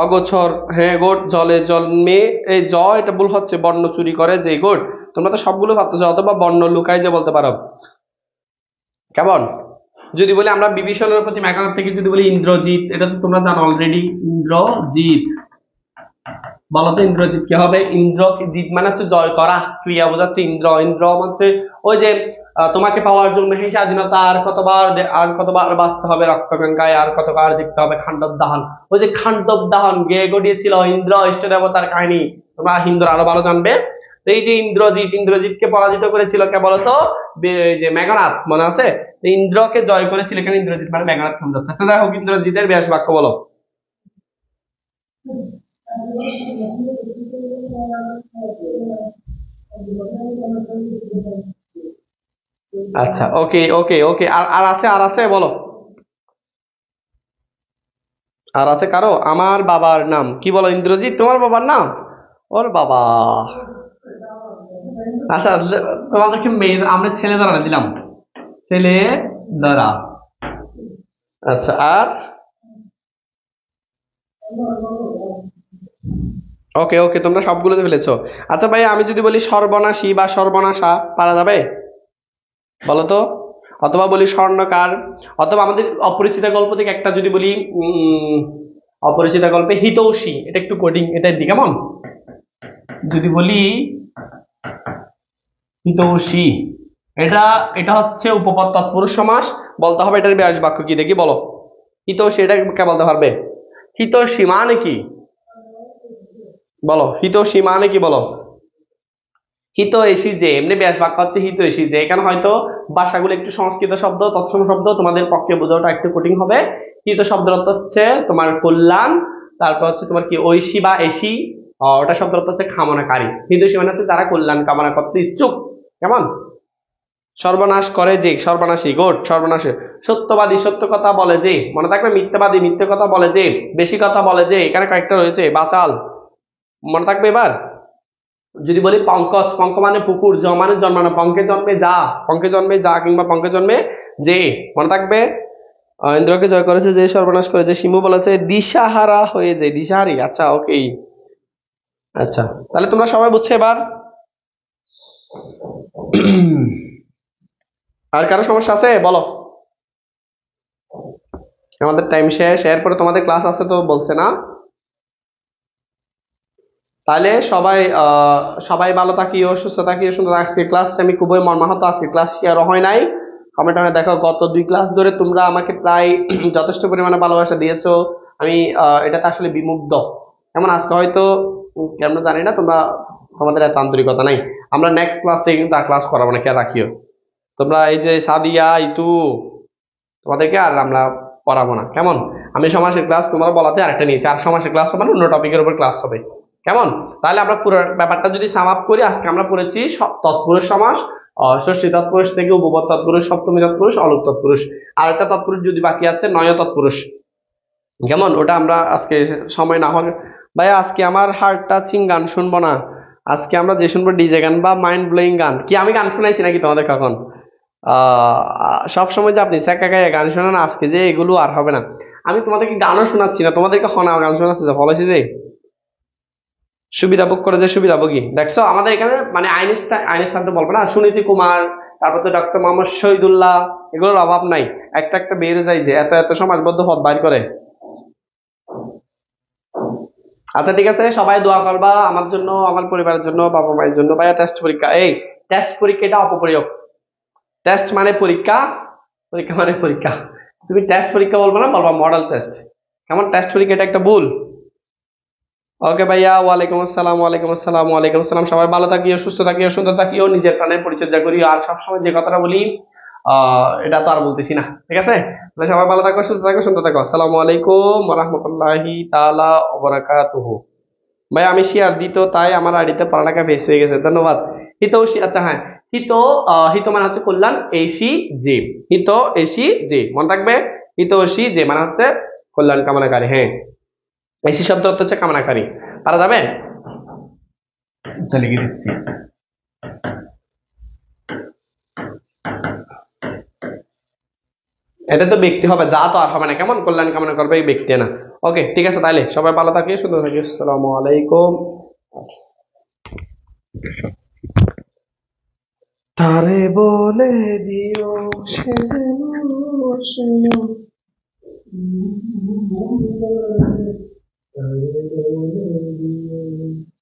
অগোচর, হ্যাঁ গোট, জলে জন্মে, এই জ এটা ভুল হচ্ছে, বর্ণ চুরি করে যে, গোট। তোমরা তো সবগুলো ভাবতেছো, অথবা বর্ণ লুকায় যে বলতে পারো, কেমন। যদি বলি আমরা বিভীষণের প্রতি মেঘনাথ থেকে যদি বলি ইন্দ্রজিৎ, এটা তো তোমরা জানো অলরেডি, ইন্দ্রজিৎ বলো তো, ইন্দ্রজিৎ কি হবে? ইন্দ্র জিৎ মানে হচ্ছে জয় করা, ক্রিয়া বোঝাচ্ছে ইন্দ্র, ইন্দ্র হচ্ছে ওই যে তোমাকে পাওয়ার জন্য সেই স্বাধীনতা আর কতবার, আর কতবার বাঁচতে হবে রক্তগঙ্গায়, আর কতবার দেখতে হবে খাণ্ডব দাহন। ওই যে খাণ্ডব দাহন গেয়ে গড়িয়েছিল ইন্দ্র, ইষ্ট দেবতার কাহিনী, তোমরা হিন্দু আরো ভালো জানবে। এই যে ইন্দ্রজিৎ, ইন্দ্রজিৎকে পরাজিত করেছিল কে বলতো? যে মেঘনাথ, মনে আছে? ইন্দ্রকে জয় করেছিল, এখানে ইন্দ্রজিৎ মানে মেঘনাথ যাচ্ছে। আচ্ছা যাই হোক, ইন্দ্রজিতের ব্যাস বাক্য বলো। আচ্ছা ওকে ওকে ওকে, আর আর আছে, আর আছে বলো, আর আছে কারো? আমার বাবার নাম কি বলো? ইন্দ্রজিৎ তোমার বাবার নাম? ওর বাবা। আচ্ছা তোমাদেরকে মেয়ে, আমরা ছেলে দ্বারা দিলাম, ছেলে দ্বারা। আচ্ছা আর, ওকে ওকে, তোমরা সবগুলোতে ফেলেছো। আচ্ছা ভাই আমি যদি বলি সর্বনাশী বা সর্বনাশা, পারা যাবে বলো তো? অথবা বলি স্বর্ণকার, অথবা আমাদের অপরিচিতা গল্প থেকে একটা যদি বলি, অপরিচিতা গল্পে হিতৌষী, এটা একটু কোডিং এটা দিই, কেমন। যদি বলি হিতৌষী, এটা, এটা হচ্ছে উপপদ তৎপুরুষ সমাস, বলতে হবে এটার ব্যাস বাক্য কি, দেখি বলো। হিতৌষী এটা কে বলতে পারবে? হিতৌষী মানে কি বলো, হিতৌষী মানে কি বলো। হিত এসি যে, এমনি ব্যাস বাক্য হচ্ছে হিত এসি যে। এখানে হয়তো ভাষাগুলো একটু সংস্কৃত শব্দ, তৎসম শব্দ, তোমাদের পক্ষে বোঝাটা একটু কঠিন হবে। হিত শব্দের অর্থ হচ্ছে তোমার কল্যাণ, তারপর হচ্ছে তোমার কি ঐশী বা এসি, ওটা শব্দের অর্থ হচ্ছে কামনাকারী। হিতৈষী মানে হচ্ছে যারা কল্যাণ কামনা করতে ইচ্ছুক, কেমন। সর্বনাশ করে যে, সর্বনাশী, গোট সর্বনাশী। সত্যবাদী, সত্য কথা বলে যে, মনে থাকবে। মিথ্যাবাদী, মিথ্যে কথা বলে যে, বেশি কথা বলে যে, এখানে কয়েকটা রয়েছে, বাচাল, মনে থাকবে এবার। যদি বলি পঙ্কজ, পঙ্ক মানে পুকুর, জ মানে জন্মানো, পঙ্কে জন্মে যা, পঙ্কে জন্মে যা কিংবা পঙ্কে জন্মে যে, মনে থাকবে। ইন্দ্রকে জয় করেছে যে, সর্বনাশ করেছে। শিমু বলেছে দিশাহারা হয়ে যায়, দিশাহারি। আচ্ছা ওকে, আচ্ছা তাহলে তোমরা সবাই বুঝছো এবার? আর কারো সমস্যা আছে বলো। আমাদের টাইম শেষ, এরপরে তোমাদের ক্লাস আছে তো বলছে না? তাহলে সবাই ভালো থাকিও, সুস্থ থাকিও, সুন্দর। আজকে ক্লাসটা আমি খুবই মর্মাহত, আজকে ক্লাস শেয়ার হয় নাই। কমেন্ট দেখো, গত 2 ক্লাস ধরে তোমরা আমাকে প্রায় যথেষ্ট পরিমাণে ভালোবাসা দিয়েছো। আমি এটাতে আসলে বিমুগ্ধ। যেমন আজকে হয়তো কেমন জানি না, তোমাদের এত আন্তরিকতা নাই। আমরা নেক্সট ক্লাস থেকে কিন্তু আর ক্লাস করাবো না, কে রাখিও। তোমরা এই যে সাদিয়া, ইতু, তোমাদেরকে আর আমরা পড়াবো না, কেমন? আমি সমাজের ক্লাস তোমরা বলাতে আরেকটা নিয়েছি, আর সমাজের ক্লাস হবে না, অন্য টপিকের উপর ক্লাস হবে, কেমন? তাহলে আমরা পুরো ব্যাপারটা যদি সাম আপ করি, আজকে আমরা পড়েছি তৎপুরুষ সমাস, ষষ্ঠী তৎপুরুষ থেকে উপপদ তৎপুরুষ, সপ্তমী তৎপুরুষ, অলুক তৎপুরুষ, আর একটা তৎপুরুষ যদি বাকি আছে, নয় তৎপুরুষ, কেমন? ওটা আমরা আজকে সময় না হলে, ভাই আজকে আমার হার্ট টাচিং গান শুনবো না, আজকে আমরা যে শুনবো ডিজে গান বা মাইন্ড ব্লোয়িং গান। কি আমি গান শুনাইছি নাকি তোমাদের কখন? সব সময় যে আপনি স্যাকা গায়ে গান শোনান, আজকে যে এগুলো আর হবে না। আমি তোমাদেরকে গানও শোনাচ্ছি না, তোমাদেরকে হনাও গান শোনাচ্ছি, যে ফলেছি যে সুবিধা ভোগ করে, যে সুবিধা ভোগী। দেখছো আমাদের এখানে মানে আইনস্টাইন তো বলবো না, সুনীতি কুমার, তারপর তো ডক্টর মোহাম্মদ শহীদুল্লাহ, এগুলোর অভাব নাই। একটা একটা বেড়ে যায় যে এত এত সমাজবদ্ধ পদ বাইর করে। আচ্ছা ঠিক আছে, সবাই দোয়া করবা আমার জন্য, আমার পরিবারের জন্য, বাবা মায়ের জন্য। ভাইয়া টেস্ট পরীক্ষা, এই টেস্ট পরীক্ষা এটা অপপ্রয়োগ। টেস্ট মানে পরীক্ষা, পরীক্ষা মানে পরীক্ষা। তুমি টেস্ট পরীক্ষা বলবো না, বলবা মডেল টেস্ট, কেমন? টেস্ট পরীক্ষা এটা একটা ভুল। ওকে ভাইয়া, ওয়ালাইকুম আসসালাম, ওয়ালাইকুম আসসালাম, ওয়ালাইকুম আসসালাম। সবাই ভালো থাকিও, সুস্থ থাকিও, সুন্দর থাকিও, নিজের প্রাণের পরিচর্যা করিও। আর সবসময় যে কথাটা বলি, এটা তো আর বলতেছি না, ঠিক আছে? তাহলে সবাই ভালো থাকো, সুস্থ থাকো, সুন্দর থাকো। আসসালামু আলাইকুম ওয়া রাহমাতুল্লাহি তাআলা ওয়া বারাকাতুহু। ভাই আমি শেয়ার দিত, তাই আমার আইডিতে পড়ালেখা বেশ হয়ে গেছে, ধন্যবাদ। হিতৌষী, আচ্ছা হ্যাঁ, হিত, হিত মানে হচ্ছে কল্যাণ, এসি যে, হিত এসি যে, মনে থাকবে। হিতৌষী যে মানে হচ্ছে কল্যাণ কামনাকারী, হ্যাঁ। এসি শব্দ অর্থ হচ্ছে কামনাকারী। পারা যাবে? আচ্ছা লিখে দিচ্ছি। এটা তো ব্যক্তি হবে, যা তো আর হবে না, কেমন? কল্যাণ কামনা করবে এই ব্যক্তি না। ওকে ঠিক আছে, তাইলে সবাই ভালো থাকি, সুন্দর থাকি। আসসালামু আলাইকুম। তারে বলে দিও সে যেন শোনো, তারে বলে দিও।